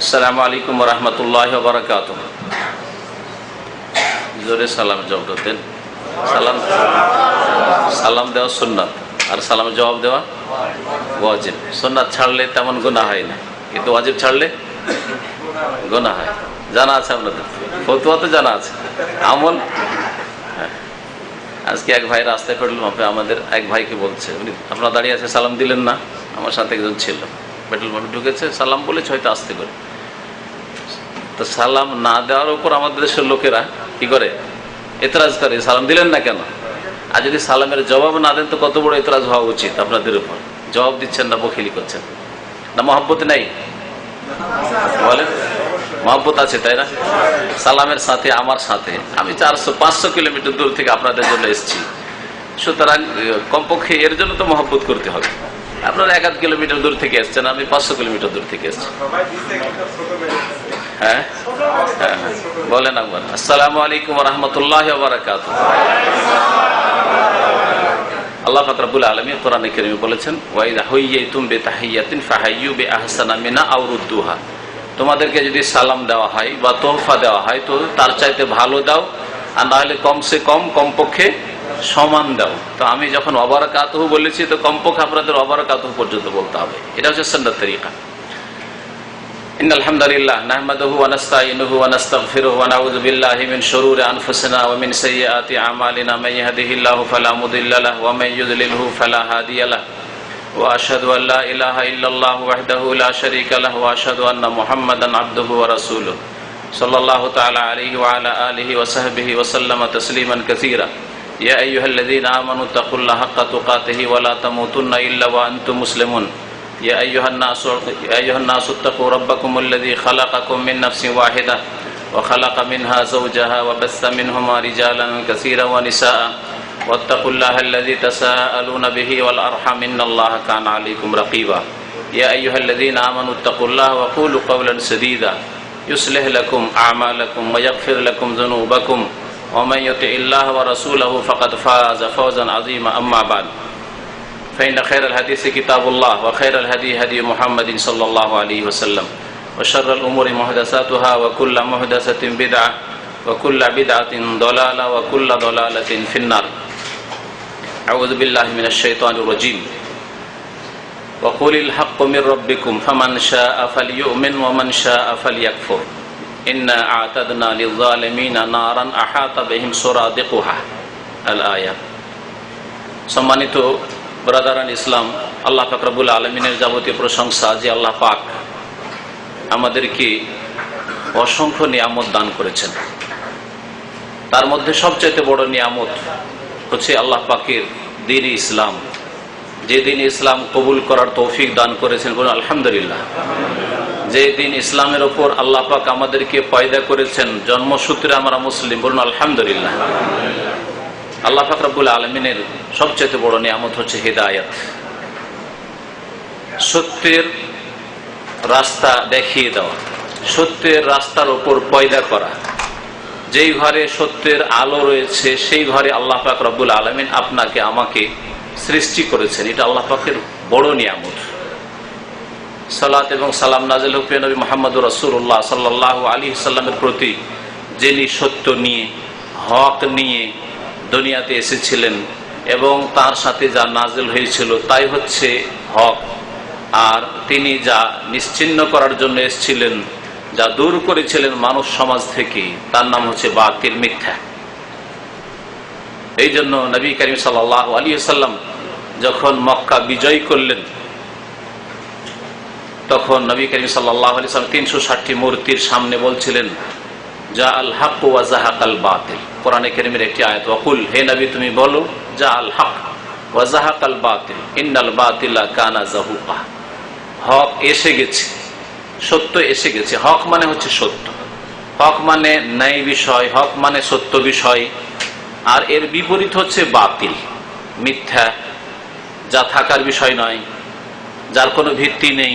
আসসালামু আলাইকুম ওয়া রাহমাতুল্লাহি ওয়া বারাকাতুহু। জোরে সালাম জবাব দেন। সালাম দেওয়া সুন্নাত আর সালাম জবাব দেওয়া ওয়াজিব। সুন্নাত ছাড়লে তেমন গুনাহ হয় না, কিন্তু ওয়াজিব ছাড়লে গুনাহ হয়। জানা আছে আপনাদের? ফতোয়া তো জানা আছে, আমল হ্যাঁ। আজকে এক ভাই রাস্তায় পেট্রোল পাম্পে আমাদের এক ভাইকে বলছে, উনি আপনার দাঁড়িয়ে আছে, সালাম দিলেন না। আমার সাথে একজন ছিল, পেট্রোল পাম্পে ঢুকেছে, সালাম বলেছে হয়তো আস্তে করে। তো সালাম না দেওয়ার উপর আমাদের দেশের লোকেরা কি করে, এতরাজ করে, সালাম দিলেন না কেন? আর যদি সালামের জবাব না দেন তো কত বড় এতরাজ হওয়া উচিত আপনাদের উপর। জবাব দিচ্ছেন না, বখিলি করছেন না, মহব্বত নেই বলেন? মহব্বত আছে, তাই না? সালামের সাথে আমার সাথে আমি 400-500 কিলোমিটার দূর থেকে আপনাদের জন্য এসেছি, সুতরাং কমপক্ষে এর জন্য তো মহব্বত করতে হবে। আপনারা 1-1 কিলোমিটার দূর থেকে এসছেন, আমি 500 কিলোমিটার দূর থেকে এসছি। হ্যাঁ হ্যাঁ বলেন একবার। আসসালামু আলাইকুম ওয়া রাহমাতুল্লাহি ওয়া বারাকাতুহু। আল্লাহ পাক রব্বুল আলামিন কোরআনে কারীমে বলেছেন, ওয়া ইযা হুয়্যিতুম বিতাহিয়্যাতিন ফাহাইয়্যু বিআহসানা মিনহা আও রুদ্দুহা। তোমাদেরকে যদি সালাম দেওয়া হয় বা তোহফা দেওয়া হয় তো তার চাইতে ভালো দাও, আর না হলে কমসে কম কমপক্ষে সমান দাও। তো আমি যখন ওয়া বারাকাতুহু বলেছি তো কমপক্ষে আপনাদের ওয়া বারাকাতুহু পর্যন্ত বলতে হবে। এটা হচ্ছে সুন্নাত তরিকা। ইন্নাল হামদালিল্লাহ নাহমাদুহু ওয়া নাস্তাঈনুহু ওয়া নাস্তাগফিরুহু ওয়া নাউযু বিল্লাহি মিন শুরুরি আনফুসিনা ওয়া মিন সাইয়্যাতি আমালিনা মান ইয়াহদিহিল্লাহু ফালা মুদিল্লা লাহু ওয়া মান ইউদ্লিলহু ফালা হাদিয়া লাহু ওয়া আশহাদু আল লা ইলাহা ইল্লাল্লাহু ওয়াহদাহু লা শারীকা লাহু ওয়া আশহাদু আন্না মুহাম্মাদান আবদুহু ওয়া রাসূলুহু সাল্লাল্লাহু তাআলা আলাইহি ওয়া আলা আলিহি ওয়া সাহবিহি ওয়া সাল্লামা তাসলিমান কাসীরা। ইয়া আইয়ুহাল্লাযীনা আমানু তাকুল্লাহা হাক্কা তুকাতিহি ওয়া লা তামুতুন্না ইল্লা ওয়া আনতুম মুসলিমুন। يا أيها الناس اتقوا ربكم الذي خلقكم من نفس واحدة وخلق منها زوجها وبث منهما رجالا كثيرا ونساء واتقوا الله الذي تساءلون به والأرحام إن الله كان عليكم رقيبا. يا أيها الذين آمنوا اتقوا الله وقولوا قولا سديدا يصلح لكم أعمالكم ويغفر لكم ذنوبكم ومن يطع الله ورسوله فقد فاز فوزا عظيما. أما بعد فإن خير الحديث كتاب الله وخير الهدي هدي محمد صلى الله عليه وسلم وشر الأمور محدثاتها وكل محدثة بدعة وكل بدعة ضلالة وكل ضلالة في النار. أعوذ بالله من الشيطان الرجيم. وقل الحق من ربكم فمن شاء فليؤمن ومن شاء فليكفر إنا أعتدنا للظالمين نارا أحاط بهم سرادقها الآية. সম্মানিত ব্রাদারান ইসলাম, আল্লাহ পাক রব্বুল আলামিনের যাবতীয় প্রশংসা যে আল্লাহ পাক আমাদেরকে অসংখ্য নিয়ামত দান করেছেন। তার মধ্যে সবচেয়ে বড় নিয়ামত হচ্ছে আল্লাহ পাকের দ্বীন ইসলাম। যে দ্বীন ইসলাম কবুল করার তৌফিক দান করেছেন, বলুন আলহামদুলিল্লাহ। যে দ্বীন ইসলামের ওপর আল্লাহ পাক আমাদেরকে পয়দা করেছেন, জন্মসূত্রে আমরা মুসলিম, বলুন আলহামদুলিল্লাহ। আল্লাহ পাক রব্বুল আলামিনের সবচেয়ে বড় নিয়ামত হচ্ছে হিদায়াত, সত্যের রাস্তা দেখিয়ে দেওয়া, সত্যের রাস্তার উপর পয়দা করা। যেই ঘরে সত্যের আলো রয়েছে সেই ঘরে আল্লাহ পাক রব্বুল আলামিন আপনাকে আমাকে সৃষ্টি করেছেন। এটা আল্লাহ পাকের বড় নিয়ামত। সালাত এবং সালাম নাযিল হোক নবী মুহাম্মদুর রাসূলুল্লাহ সাল্লাল্লাহু আলাইহি সাল্লামের প্রতি, যিনি সত্য নিয়ে, হক নিয়ে দুনিয়াতে এসেছিলেন এবং তার সাথে যা নাজিল হয়েছিল তাই হচ্ছে হক। আর তিনি যা নিশ্চিহ্ন করার জন্য এসেছিলেন, যা দূর করেছিলেন মানুষ সমাজ থেকে, তার নাম হচ্ছে বাতিল, মিথ্যা। এই জন্য নবী করিম সাল্লাল্লাহু আলাইহি ওয়াসাল্লাম যখন মক্কা বিজয় করলেন তখন নবী করিম সাল্লাল্লাহু আলাইহি ওয়াসাল্লাম 360টি মূর্তির সামনে বলছিলেন, যা আল হক ওয়া যাহাকাল বাতিল। কোরআনে কারীমের একটি আয়াত, ওয়াকুল, হে নবী তুমি বলো, যা আল হক ওয়া যাহাকাল বাতিল ইন্নাল বাতিলা কানা যাহুকা। হক এসে গেছে, সত্য এসে গেছে। হক মানে হচ্ছে সত্য, হক মানে ন্যায় বিষয়, হক মানে সত্য বিষয়। আর এর বিপরীত হচ্ছে বাতিল, মিথ্যা, যা থাকার বিষয় নয়, যার কোনো ভিত্তি নেই,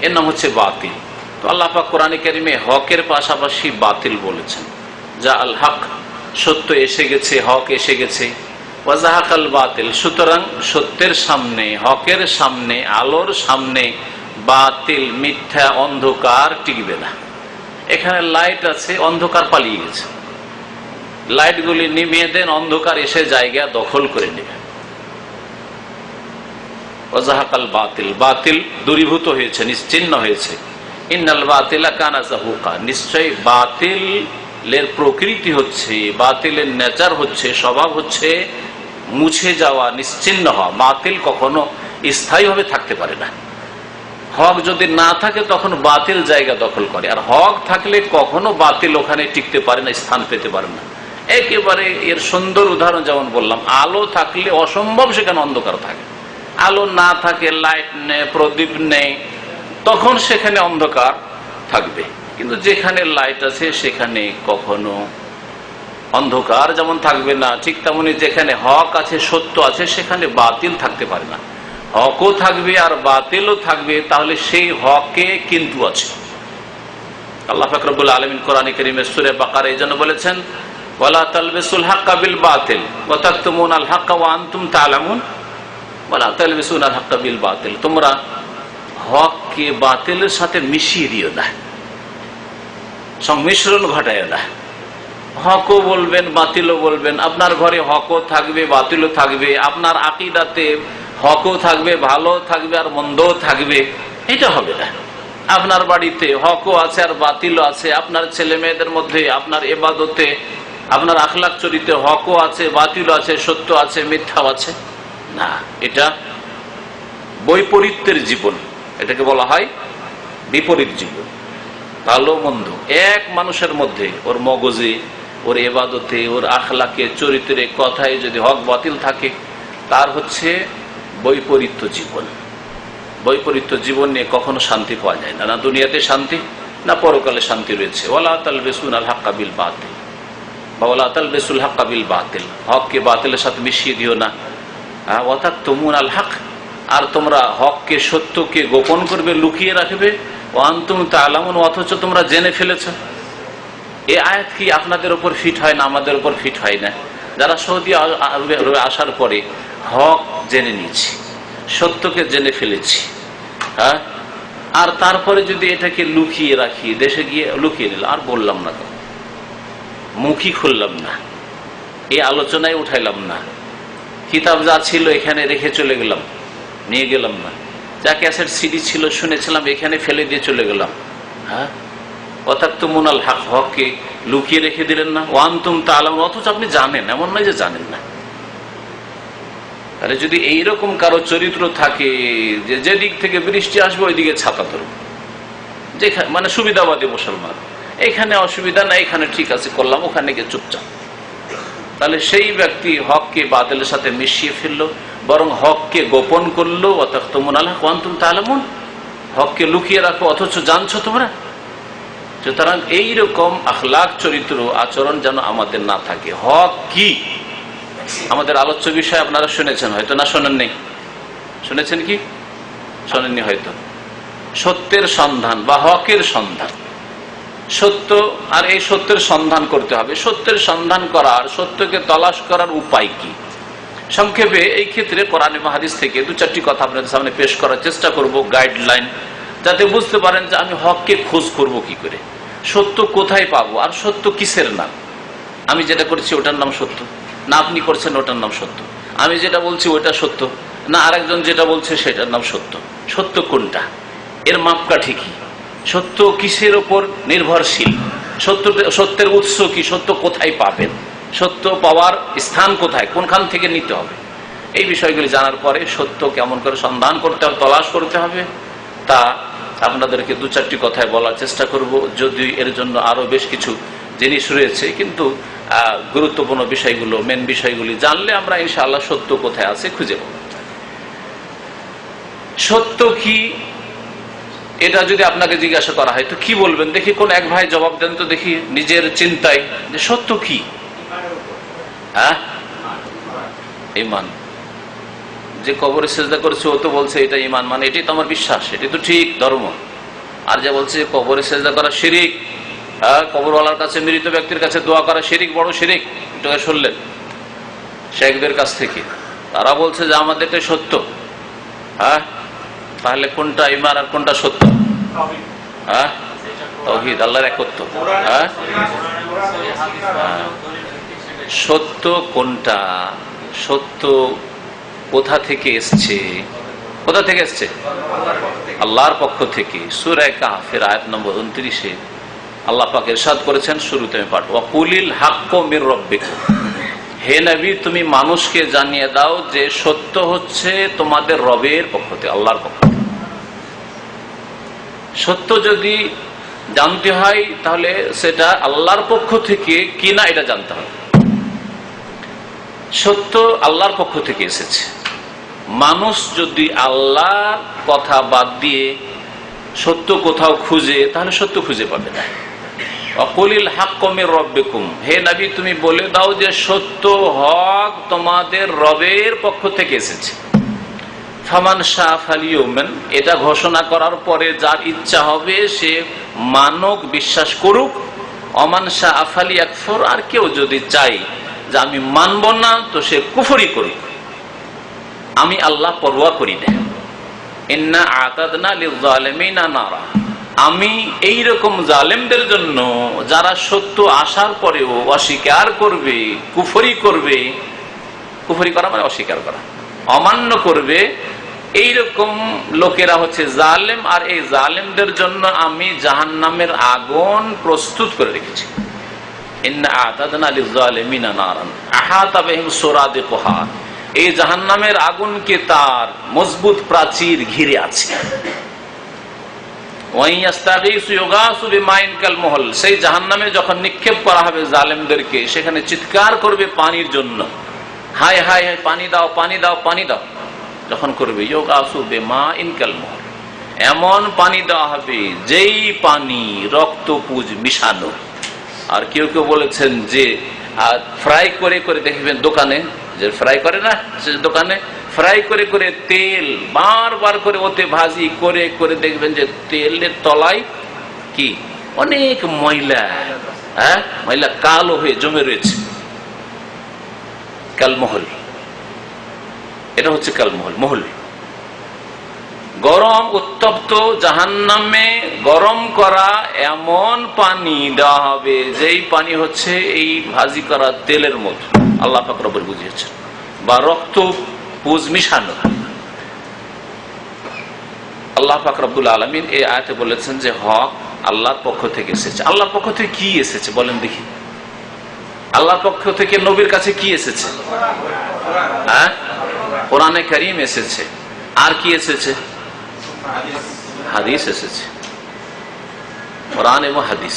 এর নাম হচ্ছে বাতিল। তো আল্লাহ পাক কোরআনে কারীমে হকের পাশাপাশি বাতিল বলেছেন। যা আল হক, সত্য এসে গেছে, হক এসে গেছে। ওয়া যাহাকাল বাতিল, সুতরাং সত্যের সামনে, হকের সামনে, আলোর সামনে বাতিল, মিথ্যা, অন্ধকার টিকবে না। এখানে লাইট আছে, অন্ধকার পালিয়ে গেছে, লাইটগুলি নিভিয়ে দেন, অন্ধকার এসে জায়গা দখল করে নেবে। ওয়াজাহাকাল বাতিল, বাতিল দূরীভূত হয়েছে, নিশ্চিহ্ন হয়েছে। ইন্নাল বাতিলা কানা যাহুকা, নিশ্চয়ই বাতিলের প্রকৃতি হচ্ছে, বাতিলের নেচার হচ্ছে, স্বভাব হচ্ছে মুছে যাওয়া, নিশ্চিহ্ন হওয়া। বাতিল কখনো স্থায়ীভাবে থাকতে পারে না। হক যদি না থাকে তখন বাতিল জায়গা দখল করে, আর হক থাকলে কখনো বাতিল ওখানে টিকতে পারে না, স্থান পেতে পারে না। একেবারে এর সুন্দর উদাহরণ যেমন বললাম, আলো থাকলে অসম্ভব সেখানে অন্ধকার থাকে। আলো না থাকে, লাইট নেই, প্রদীপ নেই, তখন সেখানে অন্ধকার থাকবে। কিন্তু যেখানে লাইট আছে সেখানে কখনো অন্ধকার যেমন থাকবে না, ঠিক তেমনি যেখানে হক আছে, সত্য আছে, সেখানে বাতিল থাকতে পারে না। হকও থাকবে আর বাতিলও থাকবে, তাহলে সেই হকে কিন্তু আছে। আল্লাহ পাক রব্বুল আলামিন কোরআন কারীমের সূরা বাকারা এই জন্য বলেছেন, ওয়ালা তালবিসুল হাক্কা বিল বাতিল ওয়া তাকতুমুনাল হাক্কা ওয়া আনতুম তা'লামুন, ওয়ালা তালবিসুনাল হাক্কা বিল বাতিল, তোমরা হককে বাতিলের সাথে মিশিয়ে দিও না, সংমিশ্রণ ঘটায়ও না। হকও বলবেন, বাতিলও বলবেন, আপনার ঘরে হকও থাকবে, বাতিলও থাকবে, আপনার আকীদাতে হকও থাকবে, ভালো থাকবে, আর মন্দও থাকবে, এটা হবে না। আপনার বাড়িতে হকও আছে আর বাতিলও আছে, আপনার ছেলে মেয়েদের মধ্যে, আপনার ইবাদতে, আপনার আখলাক চরিত্রে হকও আছে, বাতিলও আছে, সত্য আছে, মিথ্যাও আছে না। এটা বৈপরীত্যের জীবন, এটাকে বলা হয় বিপরীত জীবন। ভালো মন্দ এক মানুষের মধ্যে, ওর মগজে, ওর ইবাদতে, ওর আখলাকে, চরিত্রে, কথায় যদি হক বাতিল থাকে, তার হচ্ছে বৈপরীত্য জীবন। বৈপরীত্য জীবন নিয়ে কখনো শান্তি পাওয়া যায় না, না দুনিয়াতে শান্তি, না পরকালে শান্তি রয়েছে। ওয়ালা তালবিসুনাল হাক্কা বিল বাতিল, ওয়ালা তালবিসুল হাক্কা বিল বাতিল, হককে বাতিলের সাথে মিশিয়ে দিও না। ওয়া তাকতুমুনাল হক, আর তোমরা হককে, সত্যকে গোপন করবে, লুকিয়ে রাখবে। ওয়া আনতুম তা'লামুন, অথচ তোমরা জেনে ফেলেছো। এই আয়াত কি আপনাদের উপর ফিট হয় না? আমাদের উপর ফিট হয় না। যারা সৌদি আরবে আসার পরে হক জেনে নিয়েছি, সত্যকে জেনে ফেলেছি, হ্যাঁ, আর তারপরে যদি এটাকে লুকিয়ে রাখি, দেশে গিয়ে লুকিয়ে নিলাম, আর বললাম না, তো মুখই খুললাম না, এই আলোচনায় উঠাইলাম না, কিতাব যা ছিল এখানে রেখে চলে গেলাম, নিয়ে গেলাম না, যা ক্যাসেট সিডি ছিল শুনেছিলাম এখানে ফেলে দিয়ে চলে গেলাম, হ্যাঁ, ওয়াতাকতুমুনাল হক, হককে লুকিয়ে রেখে দিলেন না। ওয়া আনতুম তা'লামুন, অথচ আপনি জানেন, এমন নয় যে জানেন না। তাহলে যদি এইরকম কারো চরিত্র থাকে যে যেদিক থেকে বৃষ্টি আসবে ওইদিকে ছাতা ধরব, যেখানে মানে সুবিধাবাদী মুসলমান, এখানে অসুবিধা না, এখানে ঠিক আছে করলাম, ওখানে গিয়ে চুপচাপ, তাহলে সেই ব্যক্তি হককে বাতিলের সাথে মিশিয়ে ফেললো, বরং হককে গোপন করলো। ওয়া তাকতুমুনাল হক ওয়া আনতুম তা'লামুন, হককে লুকিয়ে রাখো অথচ জানছো তোমরা। সুতরাং এইরকম আখলাক, চরিত্র, আচরণ যেন আমাদের না থাকে। হক কি আমাদের আলোচ্য বিষয় আপনারা শুনেছেন হয়তো, না শোনেন নেই? শুনেছেন কি শোনেননি হয়তো? সত্যের সন্ধান বা হকের সন্ধান, সত্য, আর এই সত্যের সন্ধান করতে হবে। সত্যের সন্ধান করার, সত্যকে তলাশ করার উপায় কি? সংক্ষেপে এই ক্ষেত্রে কোরআন এবং হাদিস থেকে দু চারটি কথা আপনাদের সামনে পেশ করার চেষ্টা করব, গাইডলাইন, যাতে বুঝতে পারেন যে আমি হককে খোঁজ করব কি করে, সত্য কোথায় পাবো, আর সত্য কিসের নাম। আমি যেটা করছি ওটার নাম সত্য না, আপনি করছেন ওটার নাম সত্য, আমি যেটা বলছি ওটা সত্য না, আরেকজন যেটা বলছে সেটার নাম সত্য। সত্য কোনটা, এর মাপকাঠি কি, সত্য কিসের ওপর নির্ভরশীল, সত্যের উৎস কি, সত্য কোথায় পাবেন, সত্য পাওয়ার স্থান কোথায়, কোনখান থেকে নিতে হবে, এই বিষয়গুলি জানার পরে সত্য কেমন করে সন্ধান করতে হবে, তলাশ করতে হবে, তা আপনাদেরকে দু চারটি কথায় বলার চেষ্টা করব। যদি এর জন্য আরো বেশ কিছু জিনিস রয়েছে, কিন্তু গুরুত্বপূর্ণ বিষয়গুলো, মেন বিষয়গুলি জানলে আমরা ইনশাআল্লাহ সত্য কোথায় আছে খুঁজে পাব। সত্য কি, এটা যদি আপনাকে জিজ্ঞাসা করা হয় তো কি বলবেন? দেখি কোন এক ভাই জবাব দেন তো দেখি নিজের চিন্তায়, যে সত্য কি? হ্যাঁ, ঈমান। যে কবরে সিজদা করেছে ও তো বলছে এটা ঈমান, মানে এটাই তো আমার বিশ্বাস, এটাই তো ঠিক ধর্ম। আর যে বলছে কবরে সিজদা করা শিরিক, কবরওয়ালার কাছে, মৃত ব্যক্তির কাছে দোয়া করা শিরিক, বড় শিরিক, এটা শুনলেন শেখদের কাছ থেকে, তারা বলছে যে আমাদের এটা সত্য। হ্যাঁ, তাহলে কোনটা ইমান আর কোনটা সত্য? হ্যাঁ, তাওহীদ, আল্লাহর একত্ব। হ্যাঁ, সত্য কোনটা? সত্য কোথা থেকে এসছে? কোথা থেকে এসছে? আল্লাহর পক্ষ থেকে। সূরা কাহফের আয়াত নম্বর 29-এ আল্লাহ পাক ইরশাদ করেছেন, শুরুতে আমি পাঠ, ওয়াকুলিল হাক্কু মির রাব্বিকুম, হে নবী তুমি মানুষকে জানিয়ে দাও যে সত্য হচ্ছে তোমাদের রবের পক্ষ থেকে, আল্লাহর পক্ষ থেকে। সত্য যদি জানতে হয় তাহলে সেটা আল্লাহর পক্ষ থেকে কিনা এটা জানতে হবে। সত্য আল্লাহর পক্ষ থেকে এসেছে। মানুষ যদি আল্লাহর কথা বাদ দিয়ে সত্য কোথাও খুঁজে তাহলে সত্য খুঁজে পাবে না। ওয়াকুলিল হাক্কু মির রাব্বিকুম, হে নবী তুমি বলে দাও যে সত্য হক তোমাদের রবের পক্ষ থেকে এসেছে। ফামান শাআ ফালিউমিন, এটা ঘোষণা করার পরে যার ইচ্ছা হবে সে মানুক, বিশ্বাস করুক। ওমান শাআ ফালিয়াকফুর, আর কেউ যদি চাই যে আমি মানব না তো সে কুফরি করুক, আমি আল্লাহ পরোয়া করি না। ইন্না আতাদনা লিয-যালিমিনা নারা, আমি এইরকম জালেমদের জন্য যারা সত্য আসার পরেও অস্বীকার করবে, কুফরি করবে, কুফরি করা মানে অস্বীকার করা, অমান্য করবে, এইরকম লোকেরা হচ্ছে জালেম। আর এই জালেমদের জন্য আমি জাহান্নামের আগুন প্রস্তুত করে রেখেছি। ইন্না আতাদনা লিয-যালিমিনা নারান আহাতা বিহিম সুরাদিকুহা, এই জাহান্নামের আগুনকে তার মজবুত প্রাচীর ঘিরে আছে। সেই জাহান্নামে যখন নিক্ষেপ করা হবে জালেমদেরকে, সেখানে চিৎকার করবে পানির জন্য, হায় হায় হায় পানি দাও, পানি দাও, পানি দাও। যখন করবে ইউগাসু বিমাইন কালমুহল, এমন পানি দেওয়া হবে যেই পানি রক্তপুঁজ মিশানো। আর কেউ কেউ বলেছেন যে ফ্রাই করে করে দেখবেন দোকানে যে ফ্রাই করে না, সে দোকানে ফ্রাই করে করে তেল বারবার করে ওতে ভাজি করে করে দেখবেন যে তেলের তলায় কি অনেক ময়লা, হ্যাঁ ময়লা কালো হয়ে জমে রয়েছে। কালমহল, এটা হচ্ছে কালমহল, মহল। গরম উত্তপ্ত জাহান্নামে গরম করা এমন পানি দেওয়া হবে যেই পানি হচ্ছে এই ভাজি করা তেলের মতো, আল্লাহ পাক রব্বুল বুঝিয়েছেন, বা রক্ত পুজ মিশানো। আল্লাহ পাক রব্বুল আলামিন এই আয়াতে বলেছেন যে হক আল্লাহর পক্ষ থেকে এসেছে। আল্লাহর পক্ষ থেকে কি এসেছে বলেন দেখি? আল্লাহর পক্ষ থেকে নবীর কাছে কি এসেছে? হ্যাঁ, কোরআনে কারীম এসেছে। আর কি এসেছে? হাদিস এসেছে, কোরআন এবং হাদিস।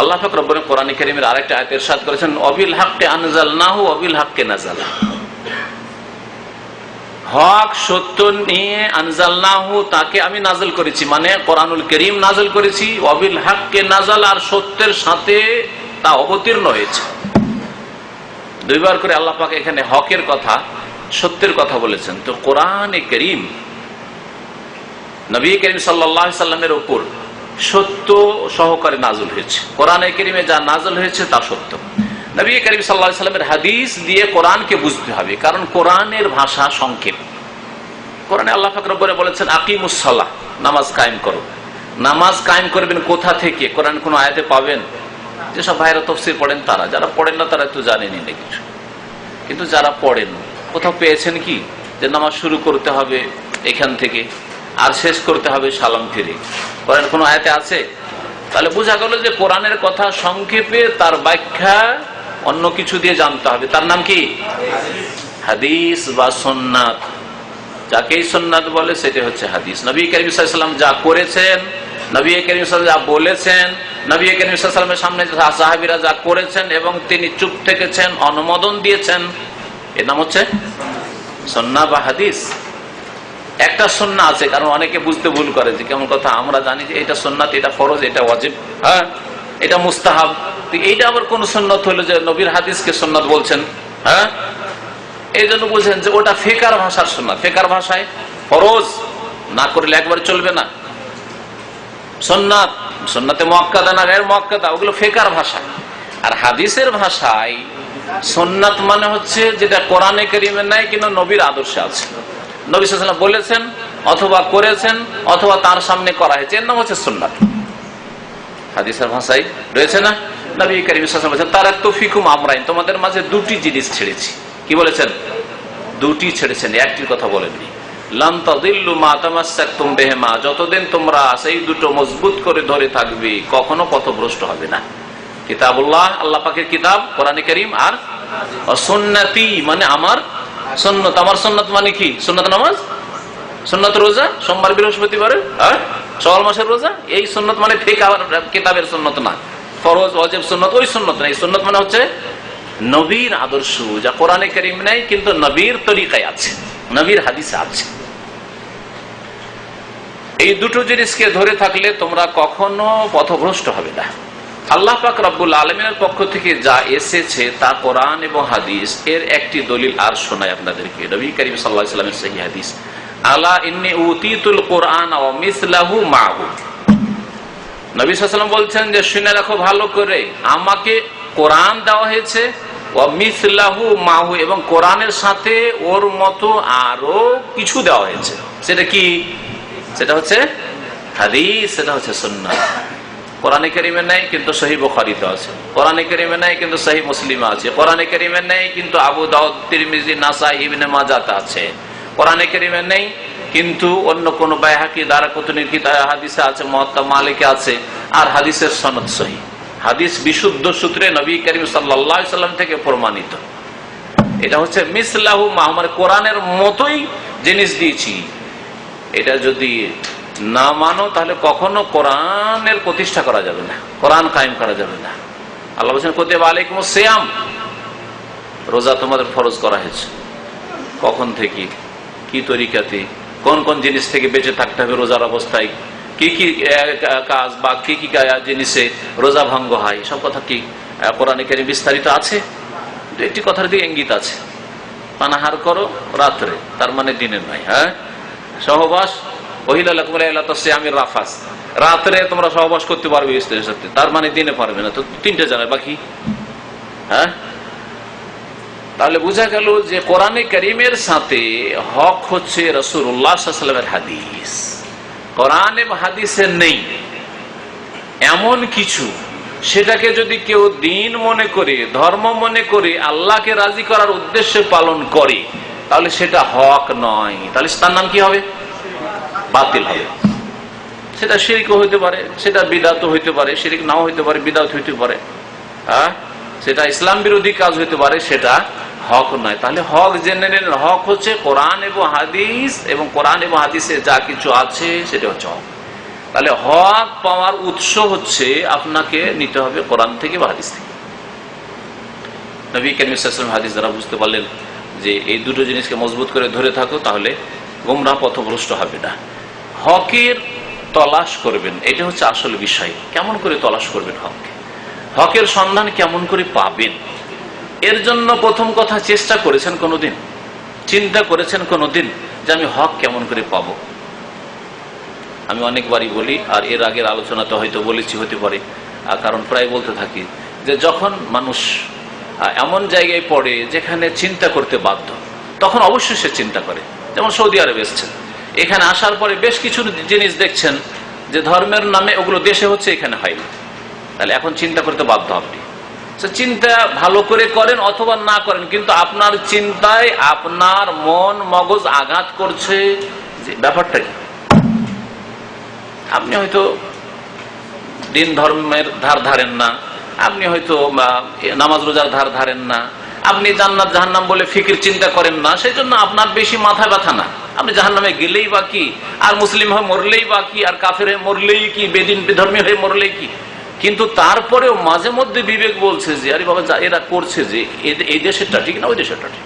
আল্লাহ পাক রব্বুল কোরআনে কারীমের আরেকটা আয়াতে ইরশাদ করেছেন, অবিল হাক্কে আনজালনাহু অবিল হাক্কে নাযালা, হক সত্য নিয়ে আনজালনাহু তাকে আমি নাযিল করেছি, মানে কোরআনুল কারীম নাযিল করেছি, অবিল হাক্কে নাযালা, আর সত্যের সাথে তা অবতীর্ণ হয়েছে। দুইবার করে আল্লাহ পাক এখানে হকের কথা, সত্যের কথা বলেছেন। তো কোরআনে কারীম নবী করিম সাল্লাল্লাহু আলাইহি সাল্লামের উপর সত্য সহকারে নাযিল হয়েছে। কোরআনে কারীমে যা নাযিল হয়েছে তা সত্য। নবী করিম সাল্লাল্লাহু আলাইহি সাল্লামের হাদিস দিয়ে কোরআনকে বুঝতে হবে, কারণ কোরআনের ভাষা সংক্ষেপ। কোরআনে আল্লাহ পাক রব্বুল বলেছেন আকিমুস সালাহ, নামাজ কায়েম করো। নামাজ কায়েম করবেন কোথা থেকে? কোরআন কোন আয়াতে পাবেন? যেসব ভাইরা তাফসীর পড়েন তারা, যারা পড়েন না তারা তো জানেনই না কিছু। কিন্তু যারা পড়েন কোথাও পেয়েছেন কি যে নামাজ শুরু করতে হবে এখান থেকে আর শেষ করতে হবে সালাম ফিরে? কোরআন কোন আয়াতে আছে? তাহলে বোঝা গেল যে কোরআনের কথা সংক্ষেপে, তার ব্যাখ্যা অন্য কিছু দিয়ে জানতে হবে। তার নাম কি? হাদিস বা সুন্নাত। যাকেই সুন্নাত বলে সেটা হচ্ছে হাদিস। নবী করিম সাল্লাল্লাহু আলাইহি ওয়াসাল্লাম যা করেছেন, নবী করিম সাল্লাল্লাহু আলাইহি ওয়াসাল্লাম যা বলেছেন, নবী করিম সাল্লাল্লাহু আলাইহি ওয়াসাল্লামের সামনে সাহাবীরা যা করেছেন এবং তিনি চুপ থেকেছেন, অনুমোদন দিয়েছেন, এর নাম হচ্ছে সুন্নাহ বা হাদিস। একটা সুন্নাহ আছে, কারণ অনেকে বুঝতে ভুল করে যে কেমন কথা, আমরা জানি যে এটা সুন্নাত, এটা ফরজ, এটা ওয়াজিব, হ্যাঁ এটা মুস্তাহাব। এইটা আবার কোন সুন্নাত হলো যে নবীর হাদিসকে সুন্নাত বলছেন? হ্যাঁ, এই জন্য বুঝেন যে ওটা ফিকার ভাষার সুন্নাত। ফিকার ভাষায় ফরজ না করলে একবার চলবে না। সুন্নাত, সুন্নাতে মুআক্কাদা না গায়র মুআক্কাদা, ওগুলো ফিকার ভাষা। আর হাদিসের ভাষায় সুন্নাত মানে হচ্ছে যেটা কোরআনে কারীমে নাই কিন্তু নবীর আদর্শে আছে। নবী সাল্লাল্লাহু আলাইহি ওয়াসাল্লাম বলেছেন অথবা করেছেন অথবা তার সামনে করা হয়েছে, এর নাম হচ্ছে সুন্নাত। হাদিসের ভাষায় রয়েছে না, নবী করিম সাল্লাল্লাহু আলাইহি ওয়াসাল্লাম বলেছেন তারাকতু ফিকুম আমরাইন, তোমাদের মাঝে দুটি জিনিস ছেড়েছি। কি বলেছেন? দুটি ছেড়েছেন, একটির কথা বলেননি। লান তাদিল্লু মা তামাসসাকতুম বিহিমা, যতদিন তোমরা সেই দুটো মজবুত করে ধরে থাকবে কখনো পথভ্রষ্ট হবে না। কিতাবুল্লাহ, আল্লাহ পাকের কিতাব কোরআনে কারীম, আর সুন্নতি মানে আমার সুন্নাত। আমার সুন্নাত মানে কি? সুন্নাত নামাজ, সুন্নাত রোজা, সোমবার বৃহস্পতিবারে, আর শাওয়াল মাসের রোজা। এই সুন্নাত মানে ফিকহ কিতাবের সুন্নাত না, ফরজ ওয়াজিব সুন্নাত ওই সুন্নাত না। এই সুন্নাত মানে হচ্ছে নবীর আদর্শ, যা কোরআনে কারীম নেই কিন্তু নবীর তরিকায় আছে, নবীর হাদিসে আছে। এই দুটো জিনিসকে ধরে থাকলে তোমরা কখনো পথভ্রষ্ট হবে না। আল্লাহ পাক রব্বুল আলামিনের পক্ষ থেকে যা এসেছে তা কোরআন এবং হাদিস, এর একটি দলিল আর শোনায় আপনাদেরকে। নবী করিম সাল্লাল্লাহু আলাইহি ওয়াসাল্লামের সহিহ হাদিস, আলা ইন্নী উতীতুল কুরআন ওয়া মিসলাহু মাহু। নবী সাল্লাল্লাহু আলাইহি ওয়াসাল্লাম বলছেন যে শুনে রাখো ভালো করে, আমাকে কোরআন দেওয়া হয়েছে, ওয়া মিসলাহু মাহু, এবং কোরআনের সাথে ওর মতো আরো কিছু দেওয়া হয়েছে। সেটা কি? সেটা হচ্ছে হাদিস, সেটা হচ্ছে সুন্নাহ। কোরআনে কারীমে নাই কিন্তু সহিহ বুখারীতে আছে, কোরআনে কারীমে নাই কিন্তু সহিহ মুসলিমে আছে, কোরআনে কারীমে নাই কিন্তু আবু দাউদ, তিরমিজি, নাসাই, ইবনে মাজাতে আছে, কোরআনে কারীমে নেই কিন্তু অন্য কোন বাইহাকি, দারাকুতুনির কিতাবে হাদিসে আছে, মুওয়াত্তা মালিকে আছে, আর হাদিসের সনদ সহিহ। হাদিস বিশুদ্ধ সূত্রে নবী করিম সাল্লাল্লাহু আলাইহি ওয়াসাল্লাম থেকে প্রমাণিত। এটা হচ্ছে মিসলাহু মা, মানে কোরআনের মতোই জিনিস দিয়েছি। এটা যদি না মানো তাহলে কখনো কোরআনের প্রতিষ্ঠা করা যাবে না, কোরআন কায়েম করা যাবে না। আল্লাহ বলেছেন কুতিবা আলাইকুমুস সিয়াম, রোজা তোমাদের ফরজ করা হয়েছে। কখন থেকে, কি তরিকাতে, কোন কোন জিনিস থেকে বেঁচে থাকতে হবে রোজার অবস্থায়, কি কি কাজ বা কি কি জিনিসে রোজা ভঙ্গ হয়, সব কথা কি কোরআনে কারীমে বিস্তারিত আছে। একটি কথার দিকে ইঙ্গিত আছে, পানাহার করো রাত্রে, তার মানে দিনে নয়। হ্যাঁ, সহবাস, রাত্রে তোমরা সহবাস করতে পারবে স্ত্রীর সাথে, তার মানে দিনে পারবে না। তো তিনটে জায়গায় বাকি। হ্যাঁ, তাহলে বোঝা গেল যে কোরআনে কারীমের সাথে হক হচ্ছে রাসূলুল্লাহ সাল্লাল্লাহু আলাইহি ওয়াসাল্লামের হাদিস। কোরআন এবং হাদিসে নেই এমন কিছু, সেটাকে যদি কেউ দিন মনে করে, ধর্ম মনে করে, আল্লাহকে রাজি করার উদ্দেশ্যে পালন করে, তাহলে সেটা হক নয়। তাহলে তার নাম কি হবে? বাতিল হবে। সেটা শিরকও হইতে পারে, সেটা বিদআতও হইতে পারে, শিরক নাও হইতে পারে, বিদআত হইতে পারে, সেটা ইসলাম বিরোধী কাজ হইতে পারে, সেটা হক নয়। তাহলে হক জেনে নিন, হক হচ্ছে কোরআন এবং হাদিস, এবং কোরআন এবং হাদিসে যা কিছু আছে সেটা হচ্ছে হক। তাহলে হক পাওয়ার উৎস হচ্ছে আপনাকে নিতে হবে কোরআন থেকে বা হাদিস থেকে। নবী করিম সাল্লাল্লাহু আলাইহি ওয়াসাল্লাম হাদিস দ্বারা বুঝতে পারলেন যে এই দুটো জিনিসকে মজবুত করে ধরে থাকো, তাহলে গোমরাহ পথভ্রষ্ট হবে না। হকের তলাশ করবেন, এটা হচ্ছে আসল বিষয়। কেমন করে তলাশ করবেন হককে, হকের সন্ধান কেমন করে পাবেন? এর জন্য প্রথম কথা, চেষ্টা করেছেন কোনোদিন, চিন্তা করেছেন কোনোদিন যে আমি হক কেমন করে পাবো? আমি অনেকবারই বলি, আর এর আগের আলোচনাতে হয়তো বলেছি হতে পারে, কারণ প্রায় বলতে থাকি যে যখন মানুষ এমন জায়গায় পড়ে যেখানে চিন্তা করতে বাধ্য, তখন অবশ্যই সে চিন্তা করে। যেমন সৌদি আরব এসেছেন, এখানে আসার পরে বেশ কিছু জিনিস দেখছেন যে ধর্মের নামে ওগুলো দেশে হচ্ছে, এখানে হয়নি। তাহলে এখন চিন্তা করতে বাধ্য আপনি। চিন্তা ভালো করে করেন অথবা না করেন, কিন্তু আপনার চিন্তায় আপনার মন মগজ আঘাত করছে যে ব্যাপারটা কি। আপনি হয়তো দিন ধর্মের ধার ধারেন না, আপনি হয়তো নামাজ রোজার ধার ধারেন না, আপনি জান্নাত জাহান্নাম বলে ফিকির চিন্তা করেন না, সেই জন্য আপনার বেশি মাথা ব্যথা না। আপনি জাহান্নামে গেলেই বা কি, আর মুসলিম হয়ে মরলেই বা কি, আর কাফের হয়ে মরলেই কি, বেদিন বেধর্মী হয়ে মরলেই কি। কিন্তু তারপরেও মাঝে মধ্যে বিবেক বলছে যে আরে বাবা, যা এরা করছে যে এই দেশেরটা ঠিক না ওই দেশেরটা ঠিক,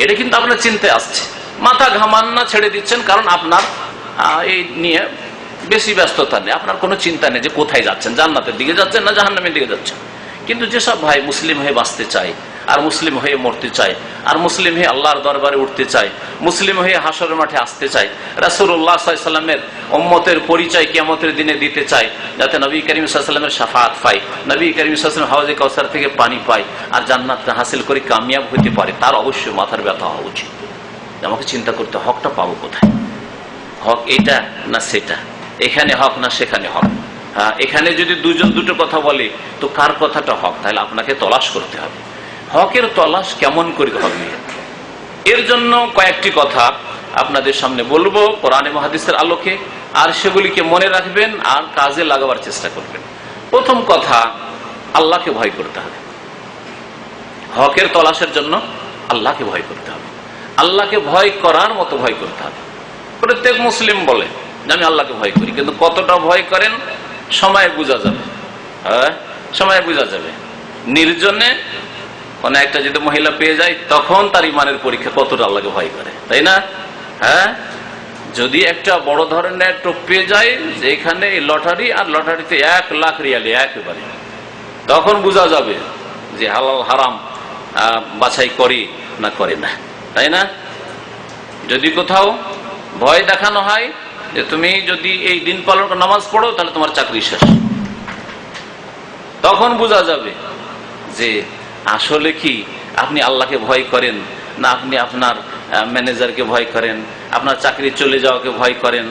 এটা কিন্তু আপনার চিন্তায় আসছে। মাথা ঘামান না, ছেড়ে দিচ্ছেন, কারণ আপনার এই নিয়ে বেশি ব্যস্ততা নেই, আপনার কোনো চিন্তা নেই যে কোথায় যাচ্ছেন, জান্নাতের দিকে যাচ্ছেন না জাহান্নামের দিকে যাচ্ছেন। কিন্তু যেসব ভাই মুসলিম হয়ে বাঁচতে চায়, আর মুসলিম হয়ে মরতে চায়, আর মুসলিম হয়ে আল্লাহর দরবারে উঠতে চায়, মুসলিম হয়ে হাসরের মাঠে আসতে চায়, রাসূলুল্লাহ সাল্লাল্লাহু আলাইহি ওয়াসাল্লামের উম্মতের পরিচয় কিয়ামতের দিনে দিতে চায়, যাতে নবী করিম সাল্লাল্লাহু আলাইহি ওয়াসাল্লামের শাফাআত পায়, নবী করিম সাল্লাল্লাহু আলাইহি ওয়াসাল্লাম হাউজে কাউসার থেকে পানি পায়, আর জান্নাত হাসিল করে কামিয়াব হতে পারে, তার অবশ্যই মাথার ব্যথা হওয়া উচিত। আমাকে চিন্তা করতে হকটা পাবো কোথায়, হক এটা না সেটা, এখানে হক না সেখানে হক। এখানে যদি দুজন দুটো কথা বলে তো কার কথাটা হক, তাহলে আপনাকে তলাশ করতে হবে। হকের তলাশ কেমন করে হবে, এর জন্য কয়েকটি কথা আপনাদের সামনে বলবো কোরআন এবং হাদিসের আলোকে, আর সেগুলিকে মনে রাখবেন আর কাজে লাগাবার চেষ্টা করবেন। প্রথম কথা, আল্লাহকে ভয় করতে হবে। হকের তলাশের জন্য আল্লাহকে ভয় করতে হবে, আল্লাহকে ভয় করার মতো ভয় করতে হবে। প্রত্যেক মুসলিম বলে যে আমি আল্লাহকে ভয় করি, কিন্তু কতটা ভয় করেন সময় বোঝা যাবে। সময় বোঝা যাবে। নির্জনে কোন একটা যদি মহিলা পেয়ে যায় তখন তার ইমানের পরীক্ষা কতটা আল্লাহকে ভয় করে, তাই না? যদি একটা বড় ধরনের টোপ পেয়ে যায় যে এখানে লটারি, আর লটারিতে 1 লাখ রিয়ালি একেবারে, তখন বোঝা যাবে যে হালাল হারাম বাছাই করি না করে না, তাই না? যদি কোথাও ভয় দেখানো হয় যে তুমি যদি এই দিন পালন নামাজ পড়ো তাহলে তোমার চাকরি শেষ, তখন বোঝা যাবে যে আসলে কি আপনি আল্লাহকে ভয় করেন না আপনি আপনার ম্যানেজারকে ভয় করেন, আপনার চাকরি চলে যাওয়াকে ভয় করেন।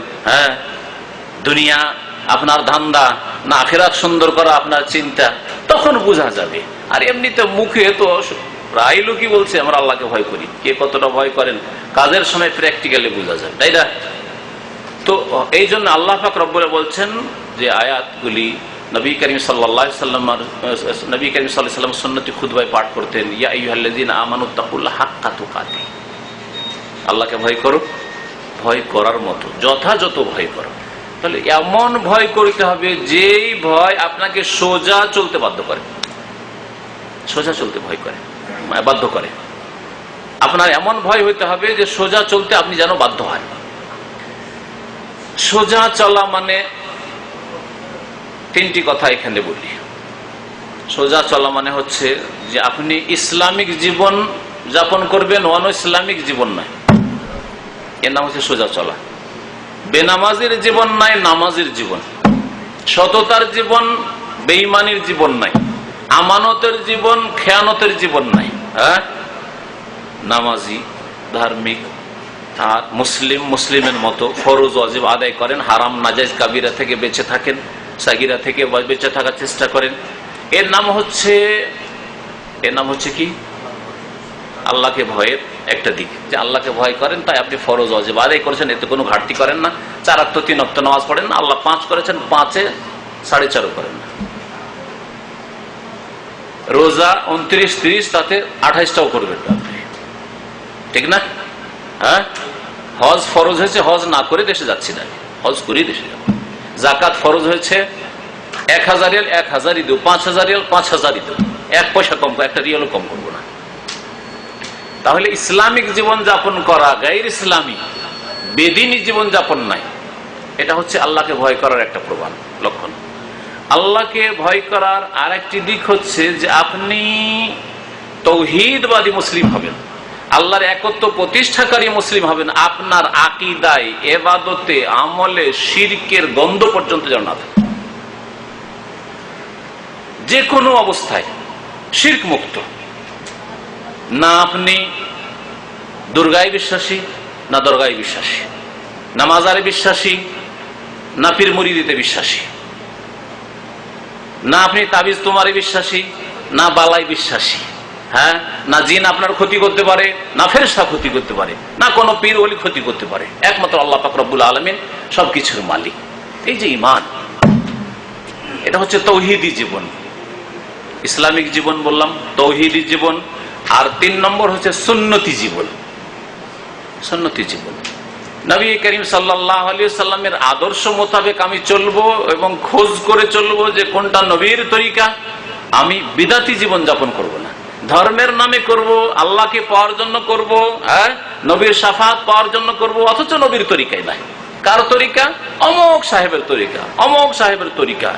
দুনিয়া আপনার ধান্দা না আখিরাত সুন্দর করা আপনার চিন্তা, তখন বোঝা যাবে। আর এমনিতে মুখে তো প্রায় লোকই বলছে আমরা আল্লাহকে ভয় করি, কে কতটা ভয় করেন কাজের সময় প্র্যাকটিক্যালি বোঝা যায়, তাই না? তো এই জন্য আল্লাহ পাক রব্বুল বলছেন যে আয়াতগুলি নবী করিম সাল্লাল্লাহু আলাইহি ওয়াসাল্লাম সুন্নতি খুতবায় পাঠ করতেন, ইয়া আইয়ুহাল্লাযীনা আমানুত্তাকুল্লাহ হাক্কা তুকাতিহি, আল্লাহকে ভয় করো, ভয় করার মতো যথাযথ ভয় করো। তাহলে এমন ভয় করতে হবে যেই ভয় আপনাকে সোজা চলতে বাধ্য করে, সোজা চলতে ভয় করে বাধ্য করে। আপনার এমন ভয় হইতে হবে যে সোজা চলতে আপনি যেন বাধ্য হয়। সোজা চলা মানে তিনটি কথা এখানে বলি। সোজা চলা মানে হচ্ছে যে আপনি ইসলামিক জীবন যাপন করবেন, অন ইসলামিক জীবন নয়, এর নাম হচ্ছে সোজা চলা। বেনামাজির জীবন নাই, নামাজের জীবন। সততার জীবন, বেঈমানির জীবন নাই। আমানতের জীবন, খেয়ানতের জীবন নাই। নামাজি, ধার্মিক, আর মুসলিমের মতো ফরজ ওয়াজিব আদায় করেন, হারাম নাজায়েজ কাবিরা থেকে বেঁচে থাকেন, সাগিরা থেকে বেঁচে থাকার চেষ্টা করেন। এর নাম হচ্ছে কি আল্লাহকে ভয়ের একটা দিক, যে আল্লাহকে ভয় করেন তাই আপনি ফরজ ওয়াজিব আদায় করেছেন, এতে কোনো ঘাটতি করেন না। 4 ওয়াক্ত 3 ওয়াক্ত নামাজ পড়েন না, আল্লাহ 5 করেছেন, 5-এ 4.5 করেন না। রোজা 29-30, তাতে 28টাও করবেন আপনি, ঠিক না? হজ ফরজ হয়েছে, হজ না করে দেশে যাচ্ছি না, হজ করি দেশে যাব। জাকাত ফরজ হয়েছে, 1000 রিয়াল 1000ই দেব, 5000 রিয়াল 5000ই দেব, 1 পয়সা কম, 1 রিয়ালও কম করবো না। তাহলে ইসলামিক জীবন যাপন করা গায়র ইসলামী বেদিনী জীবন যাপন নাই। এটা হচ্ছে আল্লাহকে ভয় করার একটা প্রমাণ লক্ষণ। আল্লাহকে ভয় করার আর একটি দিক হচ্ছে যে আপনি তৌহিদবাদী মুসলিম হবেন, আল্লাহর একত্ব প্রতিষ্ঠাকারী মুসলিম হবেন। আপনার আকীদায়, ইবাদতে, আমলে শিরকের গন্ধ পর্যন্ত যেন না থাকে, যে কোনো অবস্থায় শিরক মুক্ত। না আপনি দুর্গায় বিশ্বাসী, না দরগায় বিশ্বাসী, না মাজারে বিশ্বাসী, না পীর মুরিদিতে বিশ্বাসী, না আপনি তাবিজ তোমারে বিশ্বাসী, না বালাই বিশ্বাসী, না জিন আপনার ক্ষতি করতে পারে, না ফেরেশতা ক্ষতি করতে পারে, না কোনো পীর ওলি ক্ষতি করতে পারে। একমাত্র আল্লাহ পাক রব্বুল আলামিন সবকিছুর মালিক। এই যে ঈমান, এটা হচ্ছে তৌহিদি জীবন। ইসলামিক জীবন বললাম, তৌহিদি জীবন। আর 3 নম্বর হচ্ছে সুন্নতি জীবন। সুন্নতি জীবন, নবী করিম সাল্লাল্লাহু আলাইহি ওয়াসাল্লামের আদর্শ মোতাবেক আমি চলবো এবং খোঁজ করে চলবো যে কোনটা নবীর তরিকা। আমি বিদাতি জীবন যাপন করব না, ধর্মের নামে করব, আল্লাহকে পাওয়ার জন্য করব, নবীর শাফাত পাওয়ার জন্য করব, অথচ নবীর তরিকায় নাই। কার তরিকা? অমুক সাহেবের তরিকা, অমুক সাহেবের তরিকা,